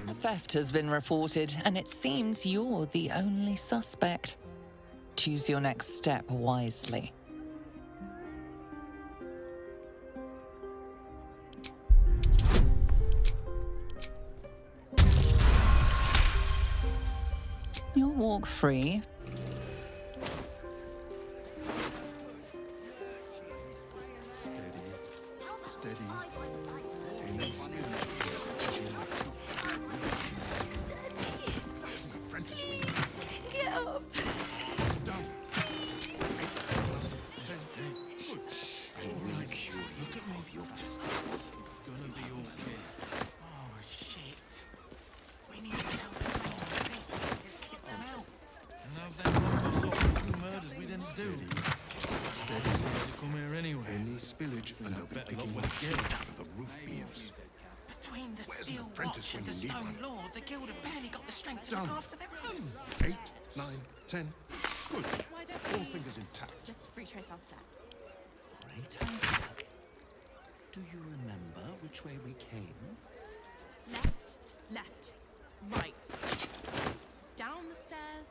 A theft has been reported, and it seems you're the only suspect. Choose your next step wisely. You'll walk free. Steady. Steady. Any spillage and I'll be picking my teeth out of the roof beams. There's an apprentice when you Get up. Down. 8, 10. Good. All right, sure. Look at me. Your distance. Gonna be okay. Oh, shit. We need to tell them this kid some help. And have them knock us off for 2 murders we didn't do. Steady. To come here anyway. Any spillage and I'll be picking my teeth out of the roof beams. Between the Where's an Steel apprentice Watch and when the you need Stone one? Lord, the Guild have barely got the strength to Down. look after their own. 8, 9, 10. Good. Why don't All we fingers intact. just retrace our steps? Great idea. Do you remember which way we came? Left, left, right. Down the stairs.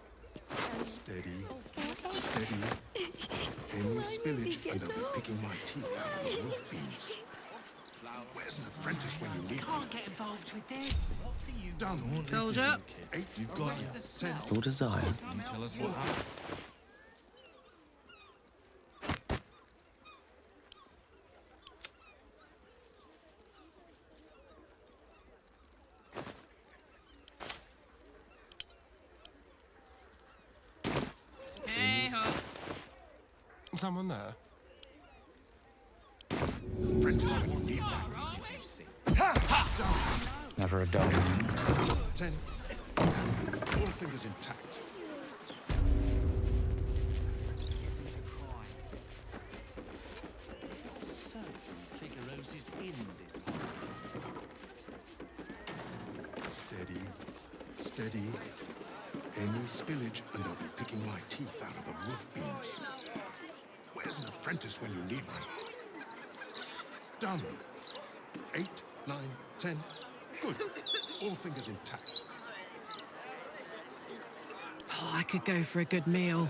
And Steady. Oh, Steady. Any spillage and I'll be picking my teeth out of the roof beams. Where's an apprentice when you need one? Can't get involved with this. Done. Soldier. 8, you've got 10. Your desire. You tell us what happened. Hey ho. Someone there? Apprentice when you need one. Never a dull moment. 10. All fingers intact. So, Figaro's is in this Steady. Steady. Any spillage and I'll be picking my teeth out of the roof beams. Where's an apprentice when you need one? Done. 8, 9, 10. Good. All fingers intact. Oh, I could go for a good meal.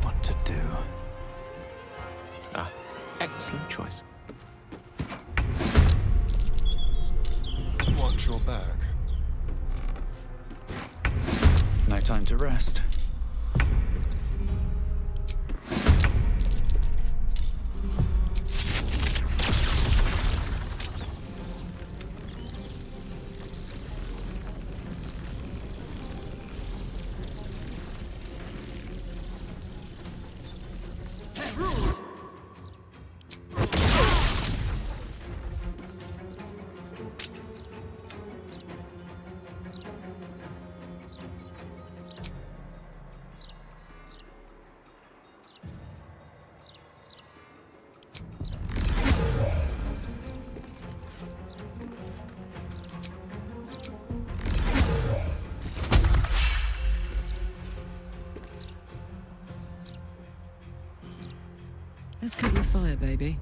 What to do? Ah, excellent choice. Watch your back. No time to rest. Let's cut your fire, baby.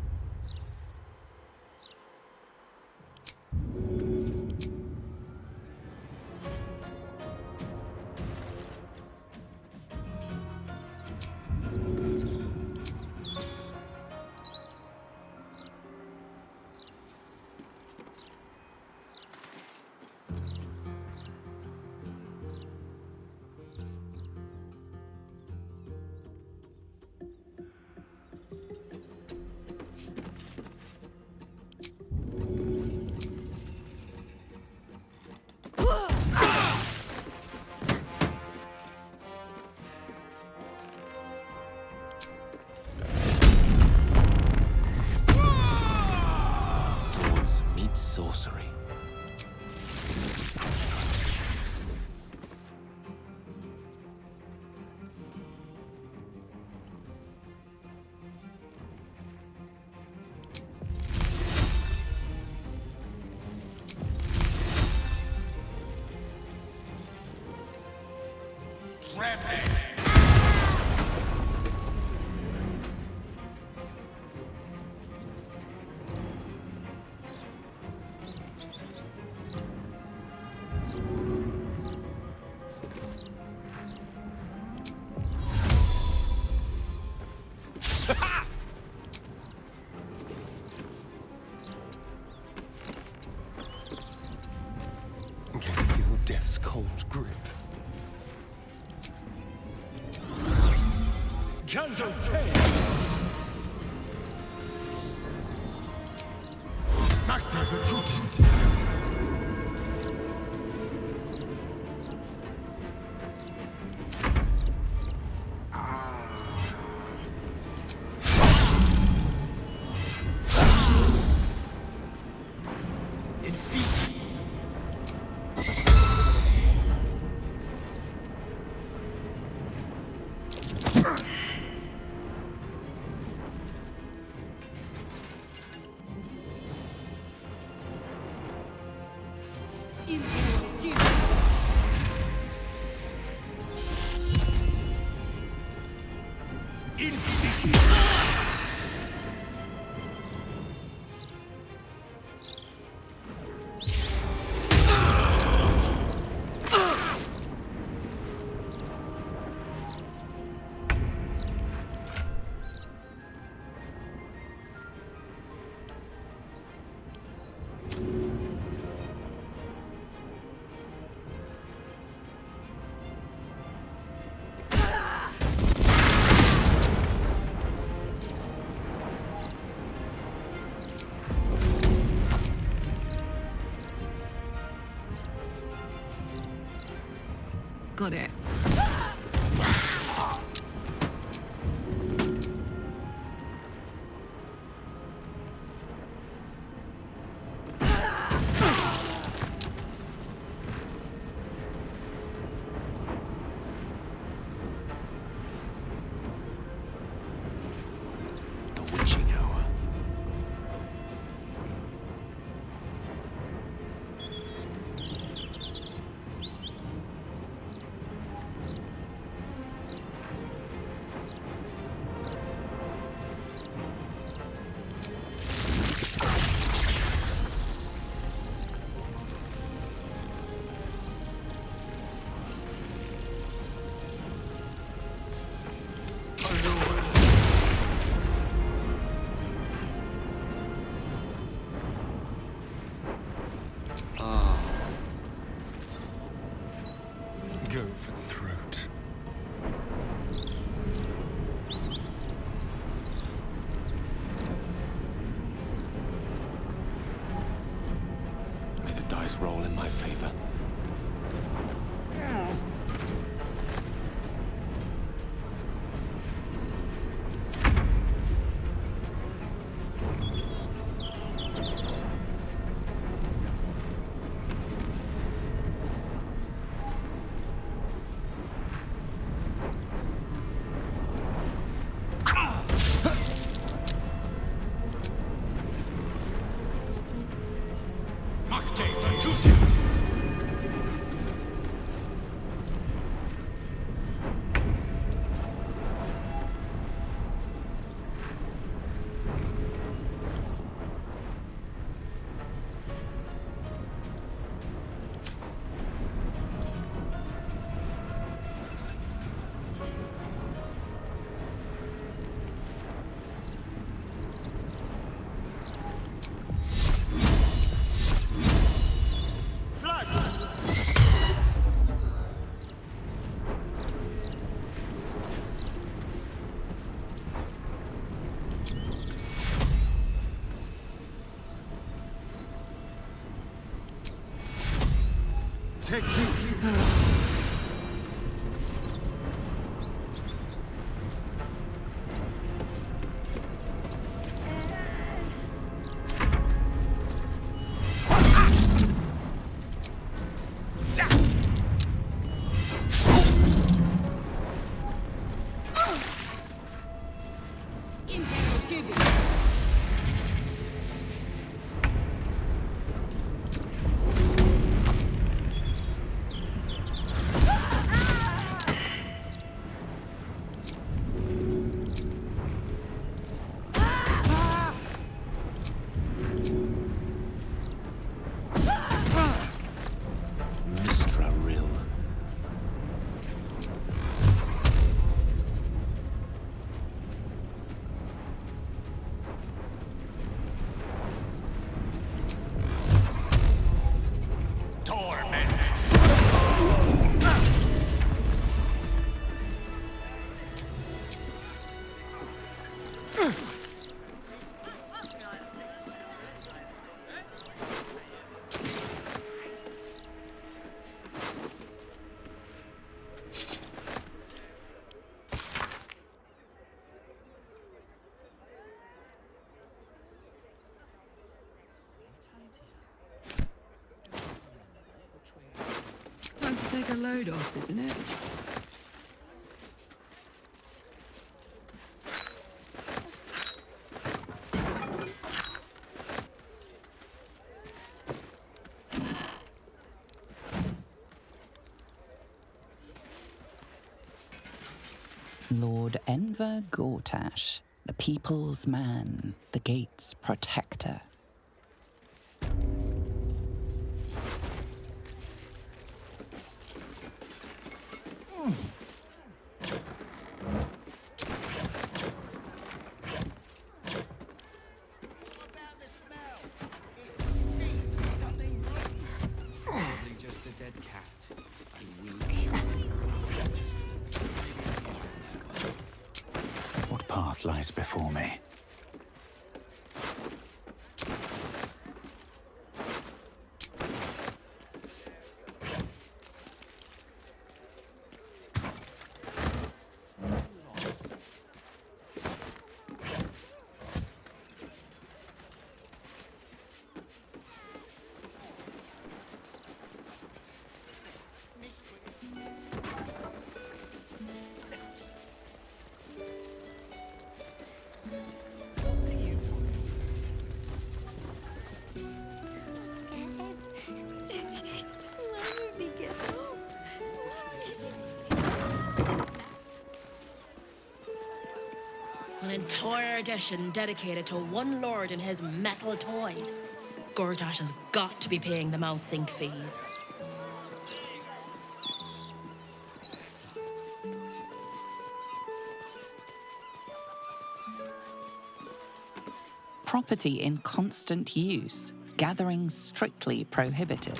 Swords meet sorcery. Can you feel death's cold grip? Canto 10. Magda Virtuti. Got it. The witching hour. Go for the throat. May the dice roll in my favor. Take you. Mistra Rill. Time to take a load off, isn't it? Lord Enver Gortash, the people's man, the gate's protector. Probably just a dead cat. I will cure What path lies before me? edition dedicated to one lord and his metal toys. Gortash has got to be paying them out sync fees. Property in constant use, gathering strictly prohibited.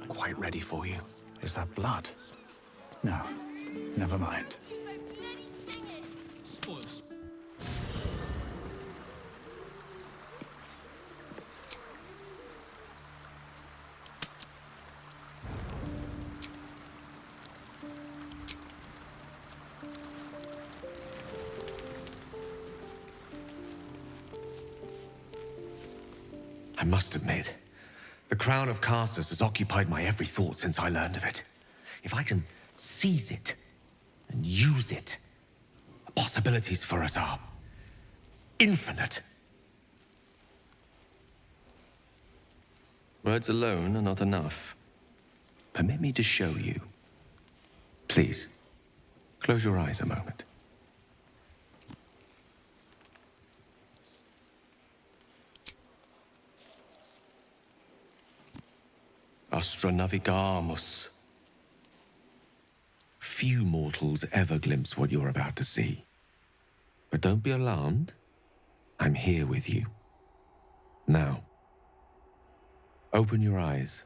Quite ready for you. Is that blood? No, never mind. I must admit, the crown of Karsus has occupied my every thought since I learned of it. If I can seize it and use it, the possibilities for us are infinite. Words alone are not enough. Permit me to show you. Please, close your eyes a moment. Astra navigamus. Few mortals ever glimpse what you're about to see. But don't be alarmed. I'm here with you. Now, open your eyes.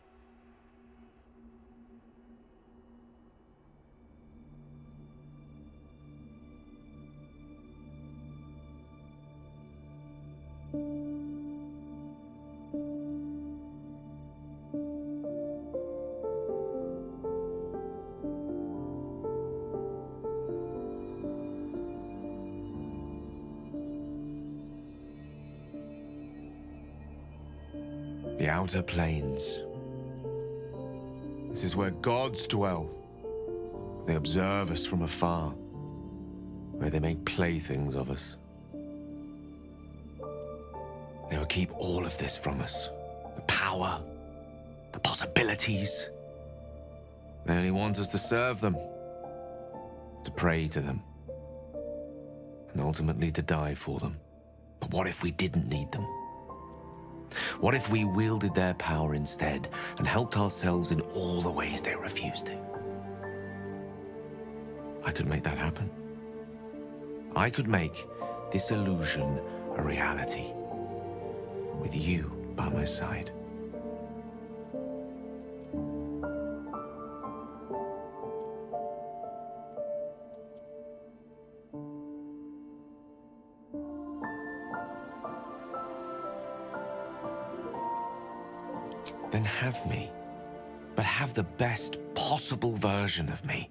The Outer Planes. This is where gods dwell. They observe us from afar, where they make playthings of us. They will keep all of this from us. The power, the possibilities. They only want us to serve them, to pray to them, and ultimately to die for them. But what if we didn't need them? What if we wielded their power instead and helped ourselves in all the ways they refuse to? I could make that happen. I could make this illusion a reality, with you by my side. Then have me, but have the best possible version of me.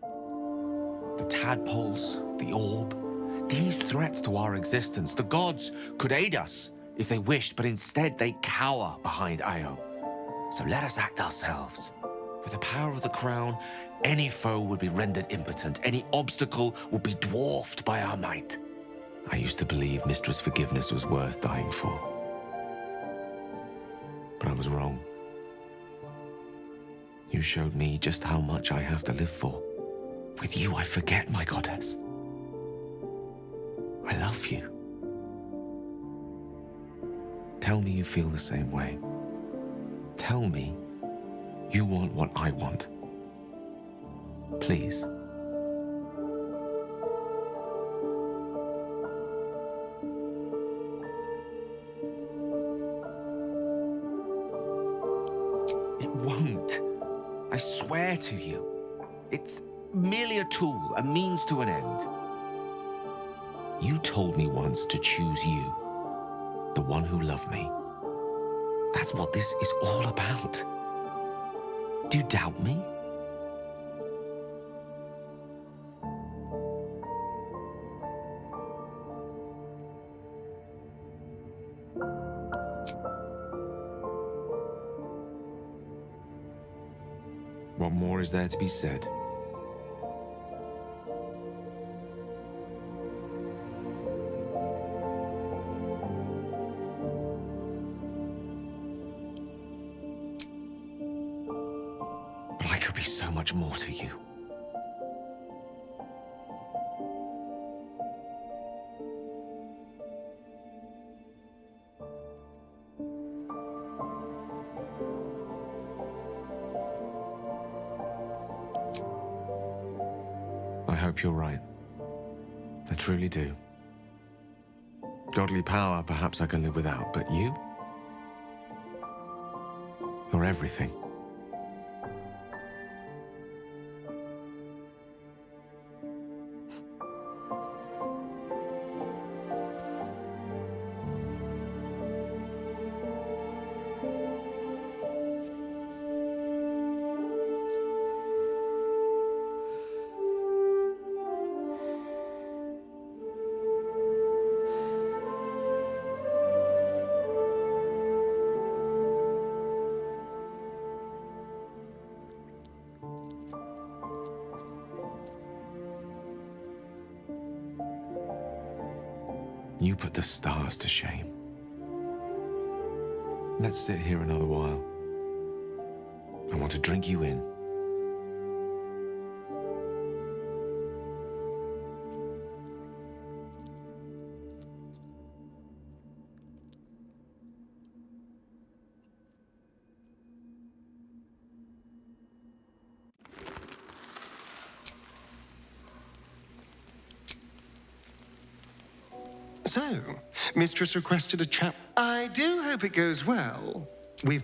The tadpoles, the orb, these threats to our existence. The gods could aid us if they wished, but instead they cower behind Io. So let us act ourselves. With the power of the crown, any foe would be rendered impotent. Any obstacle would be dwarfed by our might. I used to believe Mistress Forgiveness was worth dying for. But I was wrong. You showed me just how much I have to live for. With you, I forget, my goddess. I love you. Tell me you feel the same way. Tell me you want what I want. Please. It won't. I swear to you. It's merely a tool, a means to an end. You told me once to choose you, the one who loved me. That's what this is all about. Do you doubt me? What more is there to be said? But I could be so much more to you. I hope you're right. I truly do. Godly power, perhaps I can live without, but you? You're everything. You put the stars to shame. Let's sit here another while. I want to drink you in. So, Mistress requested a chat. I do hope it goes well. We've...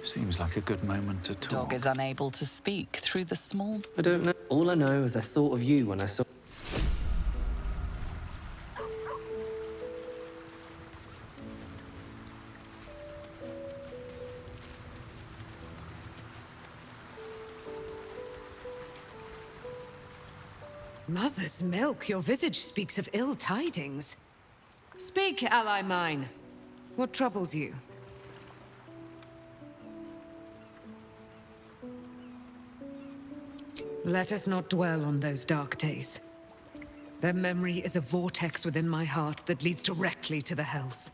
Seems like a good moment to talk. Dog is unable to speak through the small... I don't know. All I know is I thought of you when I saw... Mother's milk, your visage speaks of ill tidings. Speak, ally mine. What troubles you? Let us not dwell on those dark days. Their memory is a vortex within my heart that leads directly to the hells.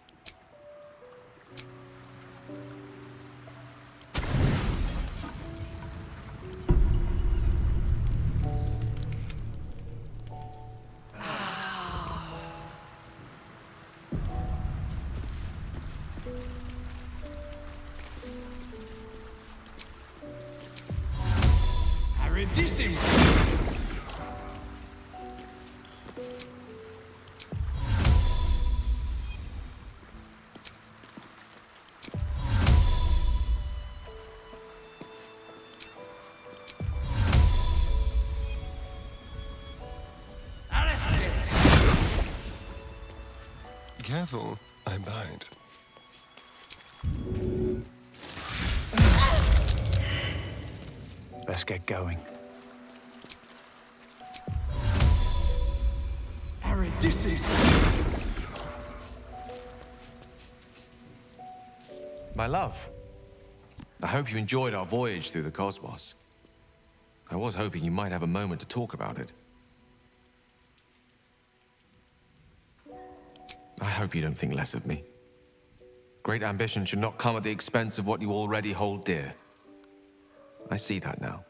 Careful, I bite. Let's get going. My love, I hope you enjoyed our voyage through the cosmos. I was hoping you might have a moment to talk about it. I hope you don't think less of me. Great ambition should not come at the expense of what you already hold dear. I see that now.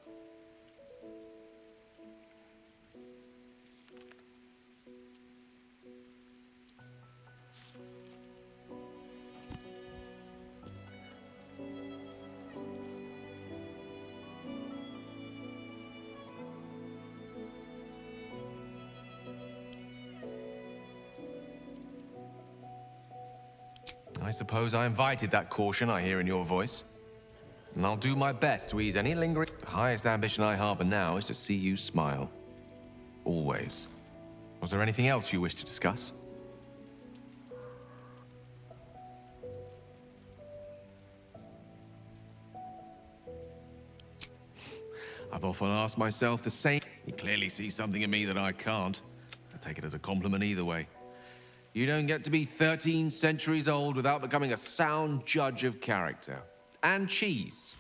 I suppose I invited that caution I hear in your voice. And I'll do my best to ease any lingering... The highest ambition I harbor now is to see you smile. Always. Was there anything else you wish to discuss? I've often asked myself the same. You clearly see something in me that I can't. I take it as a compliment either way. You don't get to be 13 centuries old without becoming a sound judge of character. And cheese.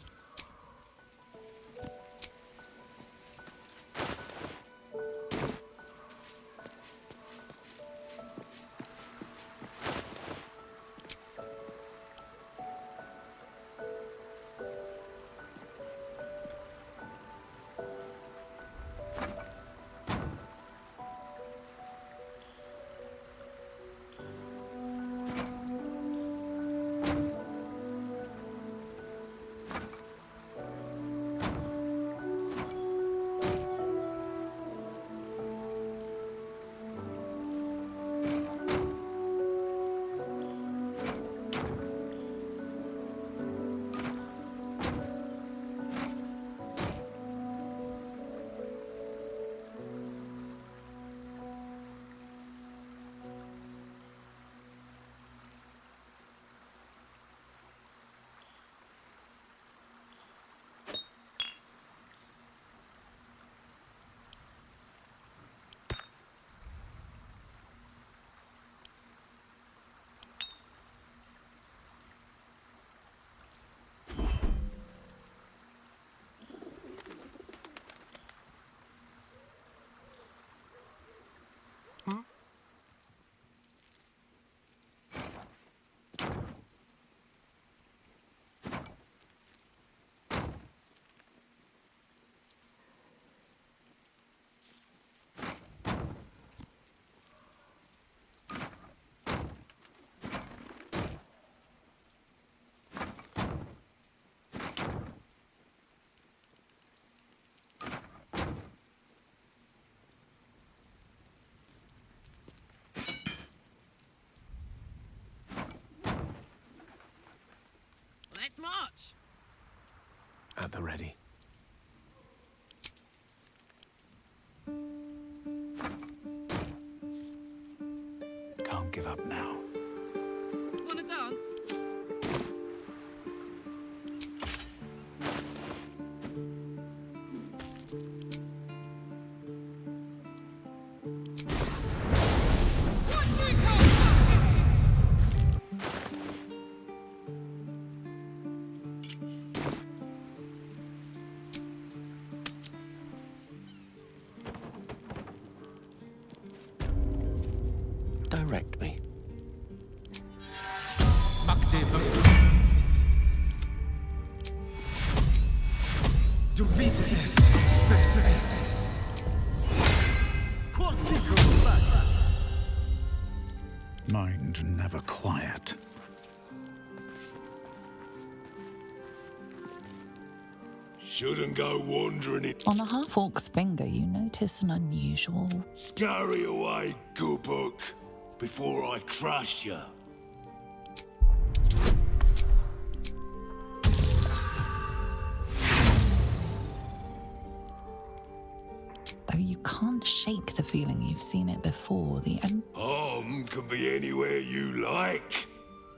march. At the ready. Can't give up now. Wanna dance? Direct me. Duvita est, spessa est. Quantico fac. Mind never quiet. Shouldn't go wandering it. On the half-orc's finger, you notice an unusual... Scurry away, good book, before I crush you. Though you can't shake the feeling you've seen it before, the Arm can be anywhere you like.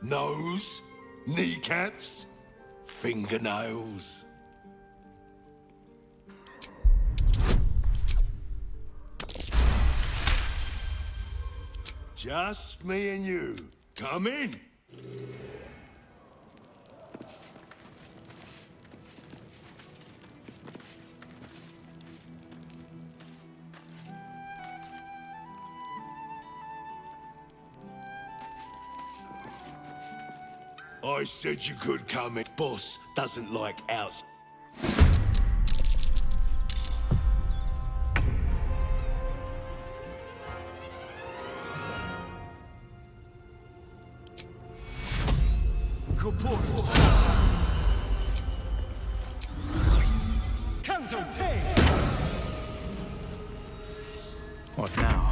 Nose, kneecaps, fingernails. Just me and you. Come in. I said you could come in. Boss doesn't like outs. Corporus. Canto te. What now?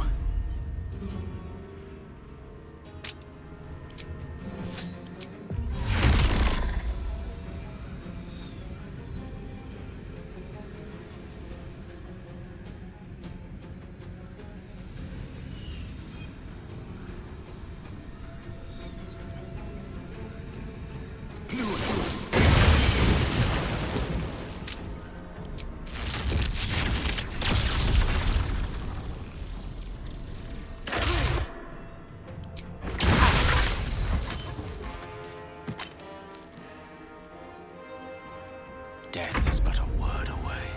Death is but a word away.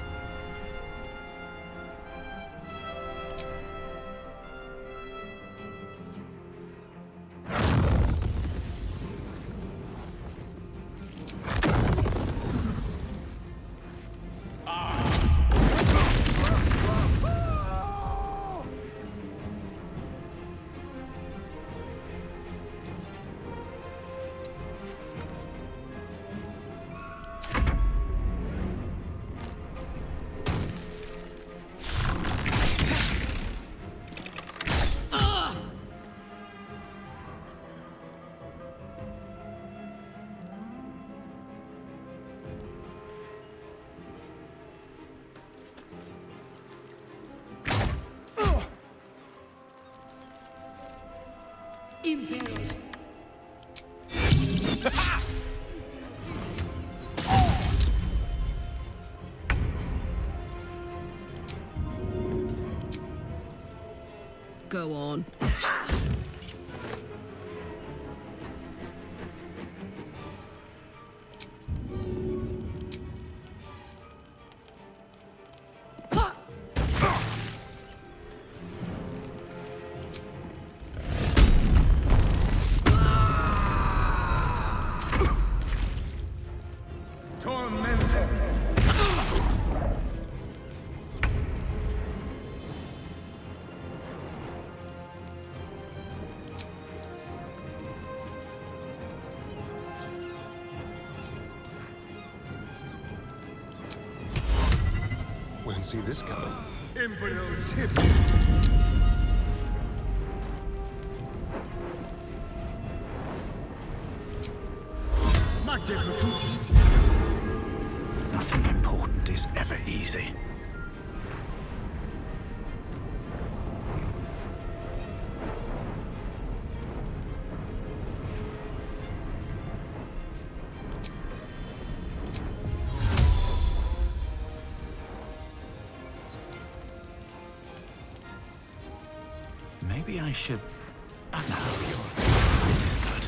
Imperial. Go on. Won't see this coming. Imperial tip. Magde Virtuti. easy. Maybe I should... Oh, no, this is good.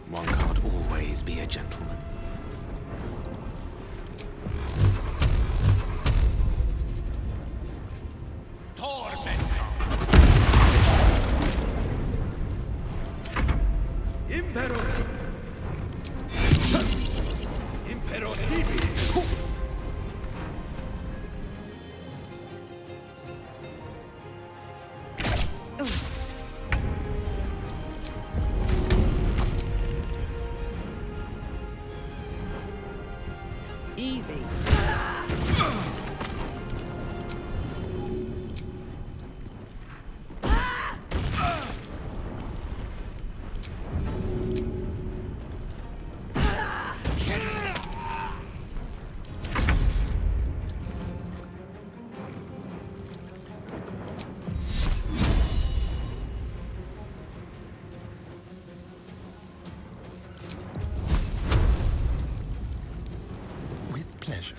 One can't always be a gentleman. Easy. With pleasure.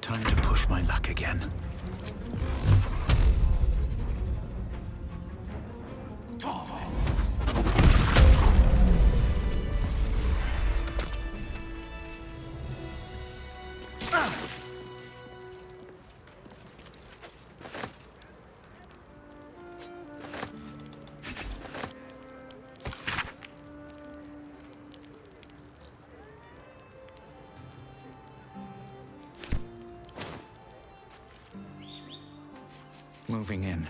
Time to push my luck again. Moving in.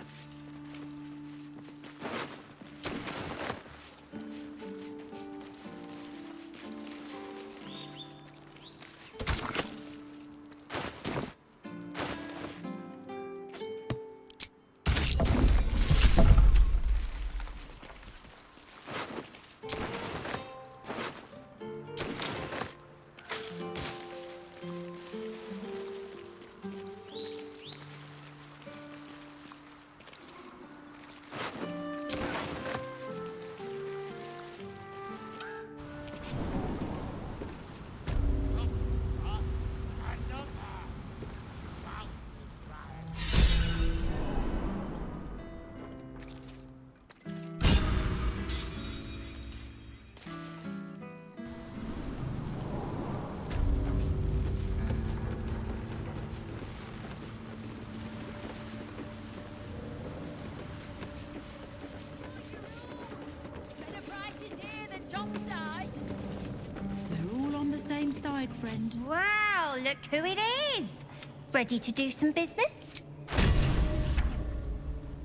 They're all on the same side, friend. Wow, look who it is! Ready to do some business?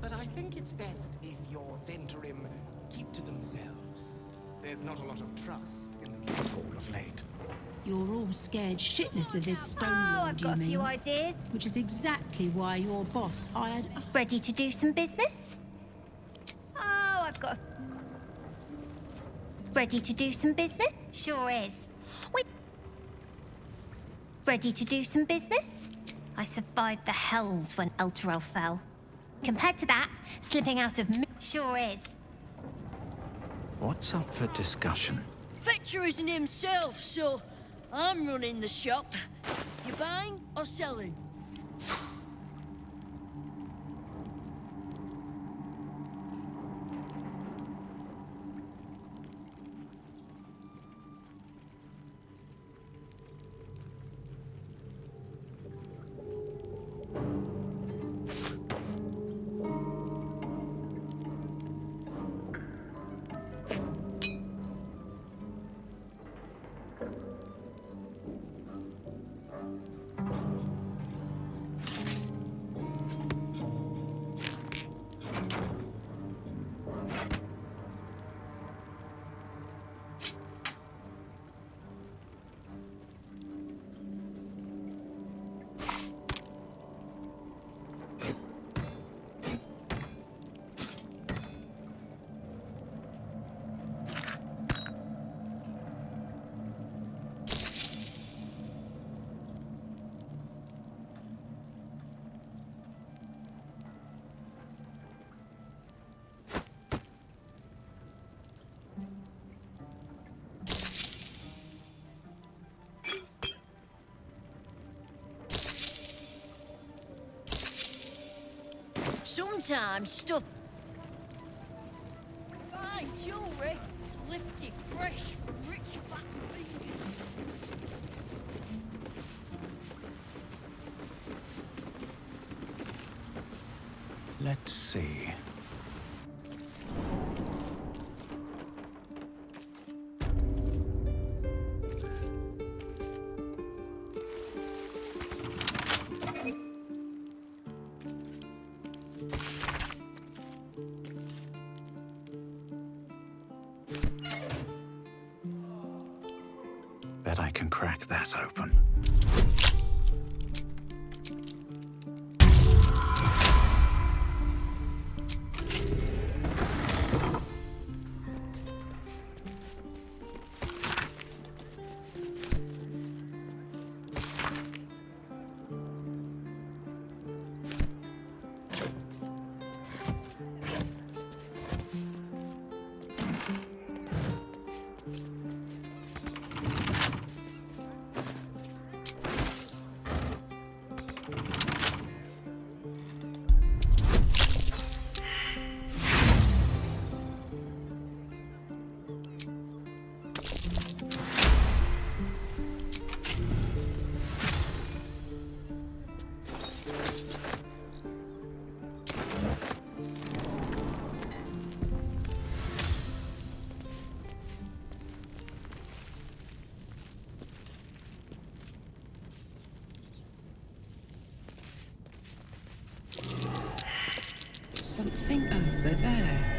But I think it's best if your Zhentarim keep to themselves. There's not a lot of trust in the Guildhall of late. You're all scared shitless of this stone Oh, lord, I've got a you few mean? ideas. Which is exactly why your boss hired us. Ready to do some business? Oh, I've got a... Ready to do some business? Sure is. Ready to do some business? I survived the hells when Elturel fell. Compared to that, slipping out of... Sure is. What's up for discussion? Fetcher isn't himself, so I'm running the shop. You buying or selling? Sometimes stuff. Fine jewelry, lifted fresh from rich fat fingers. Let's see. Bet I can crack that open. Something over there.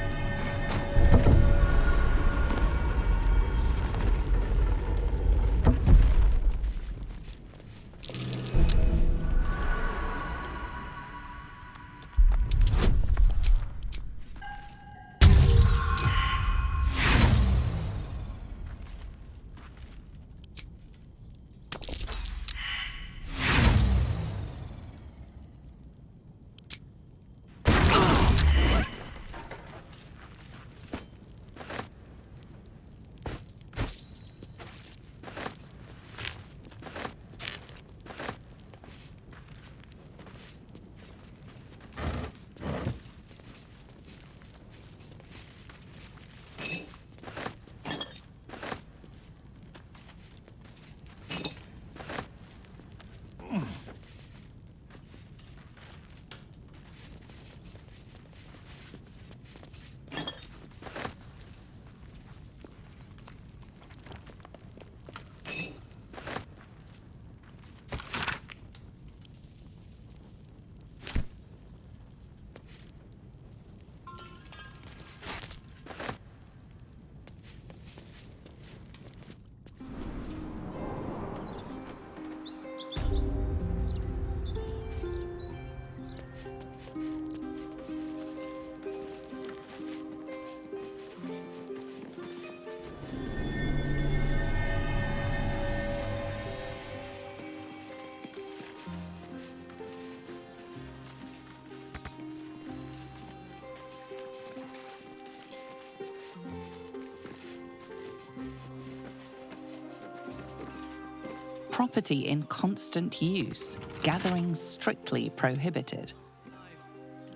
Property in constant use. Gathering strictly prohibited.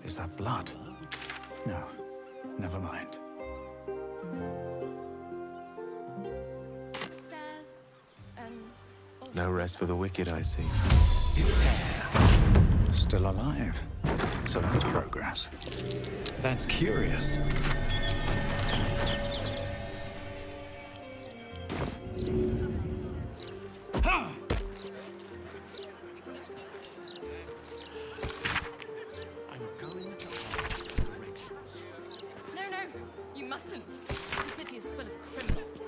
Is that blood? No, never mind. Stairs and No rest for the wicked, I see. Still alive. So that's progress. That's curious. no, no, you mustn't. The city is full of criminals.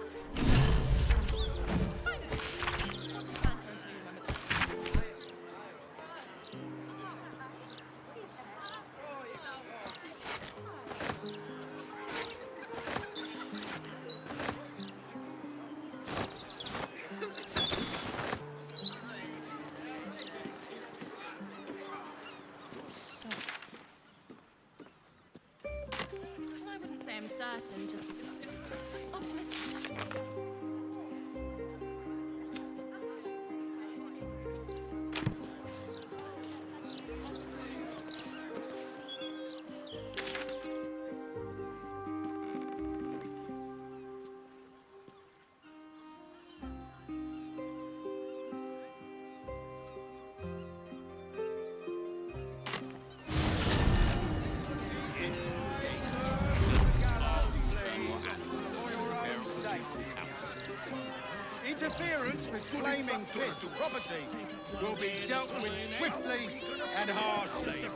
Finally, not a plan until you remember that. I wouldn't say I'm certain, just optimistic. claiming crystal property will be dealt with swiftly and harshly.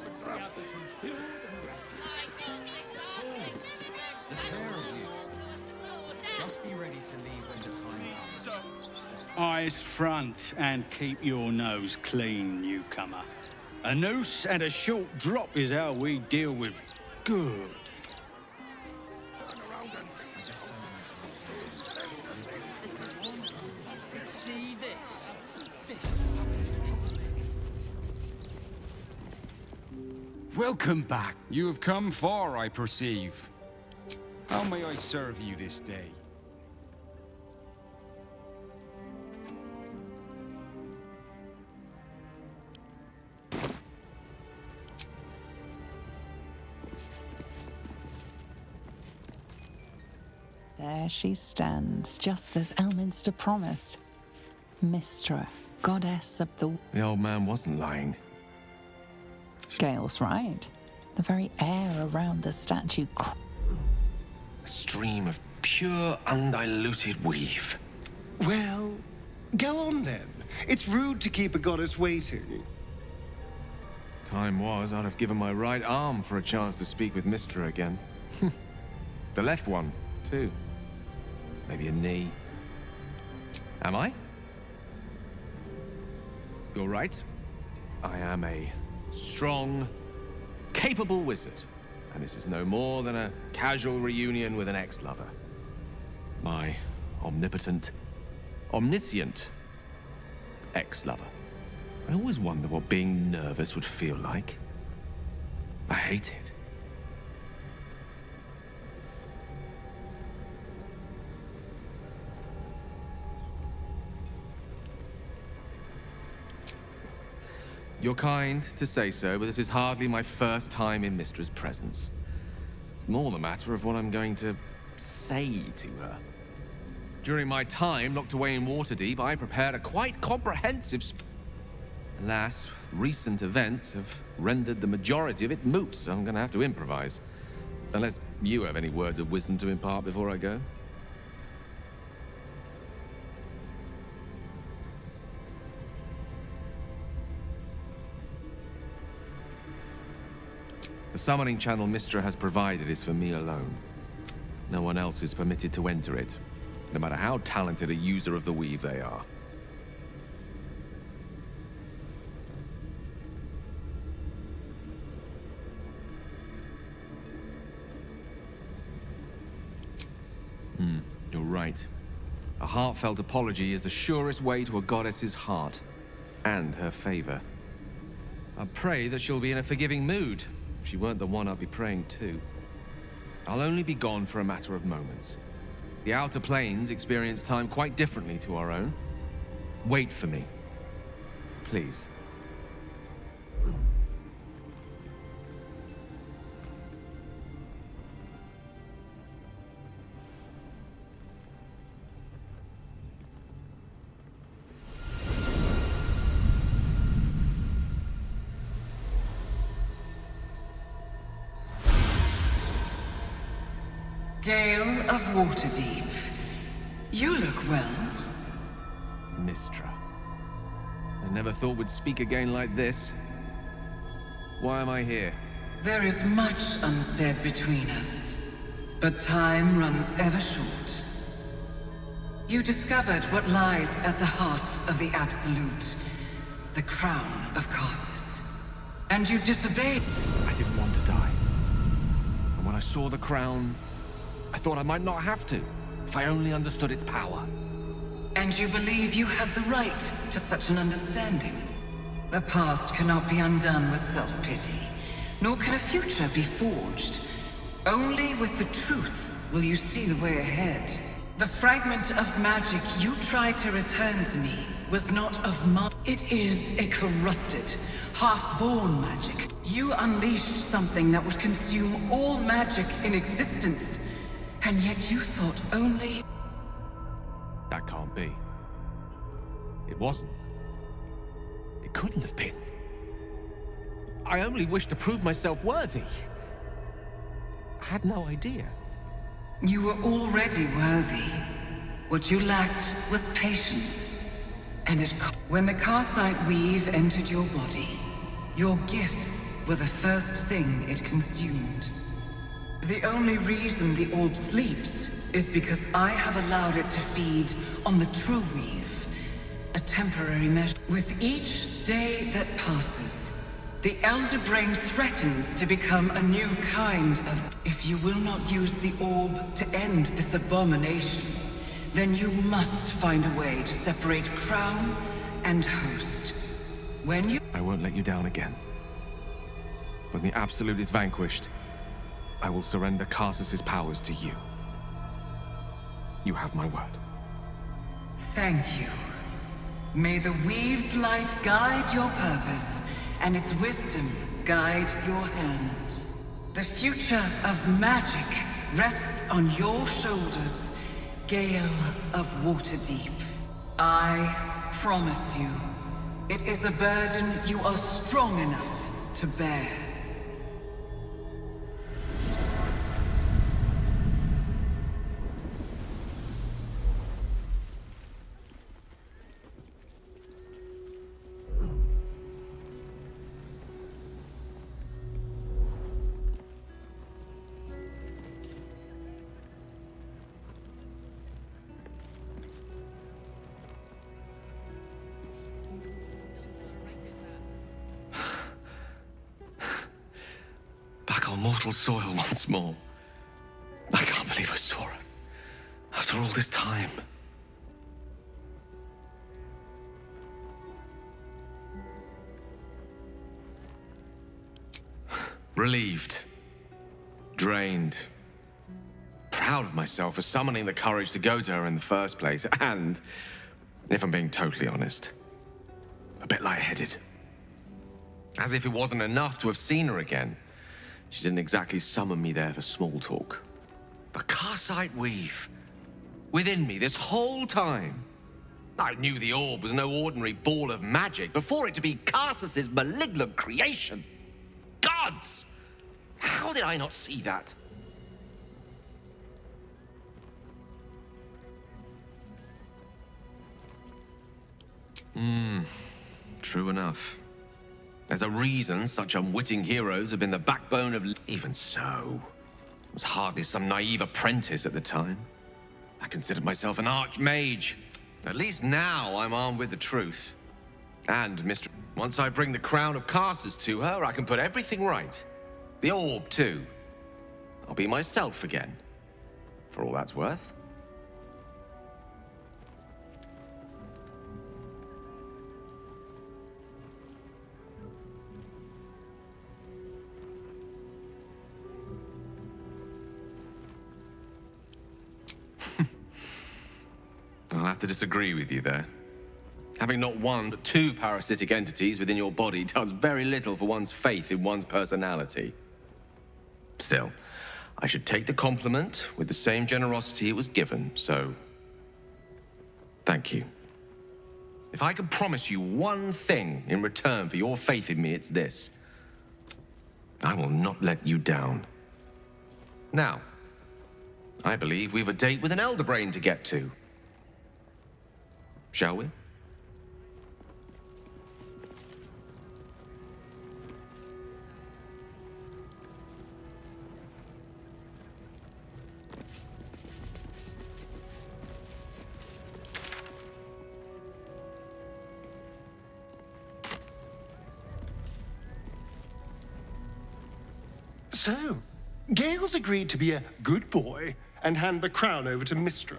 The pair of you. Just be ready to leave when the time comes. Eyes front and keep your nose clean, newcomer. A noose and a short drop is how we deal with good. See this? Welcome back. You have come far, I perceive. How may I serve you this day? There she stands, just as Elminster promised. Mystra, goddess of the... The old man wasn't lying. Gale's right. The very air around the statue... A stream of pure, undiluted weave. Well, go on then. It's rude to keep a goddess waiting. Time was, I'd have given my right arm for a chance to speak with Mystra again. The left one, too. Maybe a knee. Am I? You're right. I am a strong, capable wizard. And this is no more than a casual reunion with an ex-lover. My omnipotent, omniscient ex-lover. I always wonder what being nervous would feel like. I hate it. You're kind to say so, but this is hardly my first time in Mystra's presence. It's more the matter of what I'm going to say to her. During my time locked away in Waterdeep, I prepared a quite comprehensive Alas, recent events have rendered the majority of it moot, so I'm gonna have to improvise. Unless you have any words of wisdom to impart before I go. The summoning channel Mystra has provided is for me alone. No one else is permitted to enter it, no matter how talented a user of the weave they are. You're right. A heartfelt apology is the surest way to a goddess's heart and her favor. I pray that she'll be in a forgiving mood. If she weren't the one I'd be praying to. I'll only be gone for a matter of moments. The Outer Planes experience time quite differently to our own. Wait for me. Please. Gale of Waterdeep. You look well. Mystra. I never thought we'd speak again like this. Why am I here? There is much unsaid between us, but time runs ever short. You discovered what lies at the heart of the Absolute, the crown of Karsus. And you disobeyed. I didn't want to die. And when I saw the crown, I thought I might not have to, if I only understood its power. And you believe you have the right to such an understanding? The past cannot be undone with self-pity, nor can a future be forged. Only with the truth will you see the way ahead. The fragment of magic you tried to return to me was not of mine. It is a corrupted, half-born magic. You unleashed something that would consume all magic in existence. And yet you thought only... That can't be. It wasn't. It couldn't have been. I only wished to prove myself worthy. I had no idea. You were already worthy. What you lacked was patience. and when the Karsite weave entered your body, your gifts were the first thing it consumed. The only reason the orb sleeps is because I have allowed it to feed on the true weave, a temporary measure. With each day that passes, the Elder Brain threatens to become a new kind of... If you will not use the orb to end this abomination, then you must find a way to separate crown and host. When you... I won't let you down again. When the Absolute is vanquished, I will surrender Karsus's powers to you. You have my word. Thank you. May the Weave's light guide your purpose, and its wisdom guide your hand. The future of magic rests on your shoulders, Gale of Waterdeep. I promise you, it is a burden you are strong enough to bear. Back on mortal soil once more. I can't believe I saw it. After all this time. Relieved. Drained. Proud of myself for summoning the courage to go to her in the first place. And, if I'm being totally honest, a bit lightheaded. As if it wasn't enough to have seen her again. She didn't exactly summon me there for small talk. The Karsite weave. Within me this whole time. I knew the orb was no ordinary ball of magic before it to be Karsus's malignant creation. Gods! How did I not see that? True enough. There's a reason such unwitting heroes have been the backbone of... Even so, I was hardly some naive apprentice at the time. I considered myself an archmage. At least now I'm armed with the truth. And, once I bring the crown of Karsus to her, I can put everything right. The orb, too. I'll be myself again. For all that's worth. I'll have to disagree with you there. Having not one but two parasitic entities within your body does very little for one's faith in one's personality. Still, I should take the compliment with the same generosity it was given, so... thank you. If I could promise you one thing in return for your faith in me, it's this. I will not let you down. Now, I believe we've a date with an Elder Brain to get to. Shall we? So, Gale's agreed to be a good boy and hand the crown over to Mystra.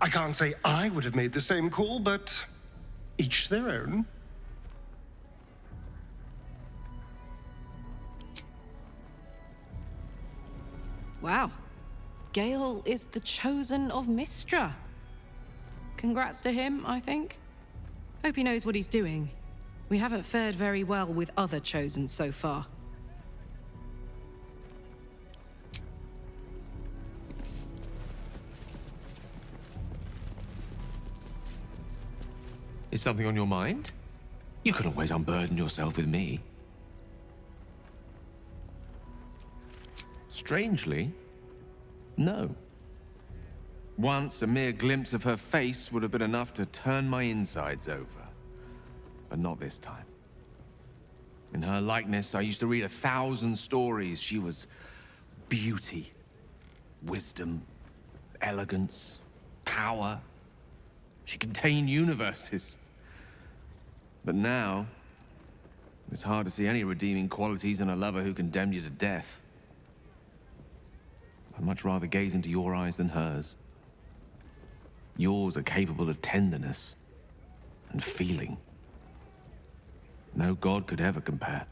I can't say I would have made the same call, but each their own. Wow. Gale is the chosen of Mystra. Congrats to him, I think. Hope he knows what he's doing. We haven't fared very well with other chosen so far. Is something on your mind? You can always unburden yourself with me. Strangely, no. Once, a mere glimpse of her face would have been enough to turn my insides over. But not this time. In her likeness, I used to read 1,000 stories. She was beauty, wisdom, elegance, power. She contained universes. But now, it's hard to see any redeeming qualities in a lover who condemned you to death. I'd much rather gaze into your eyes than hers. Yours are capable of tenderness and feeling. No god could ever compare.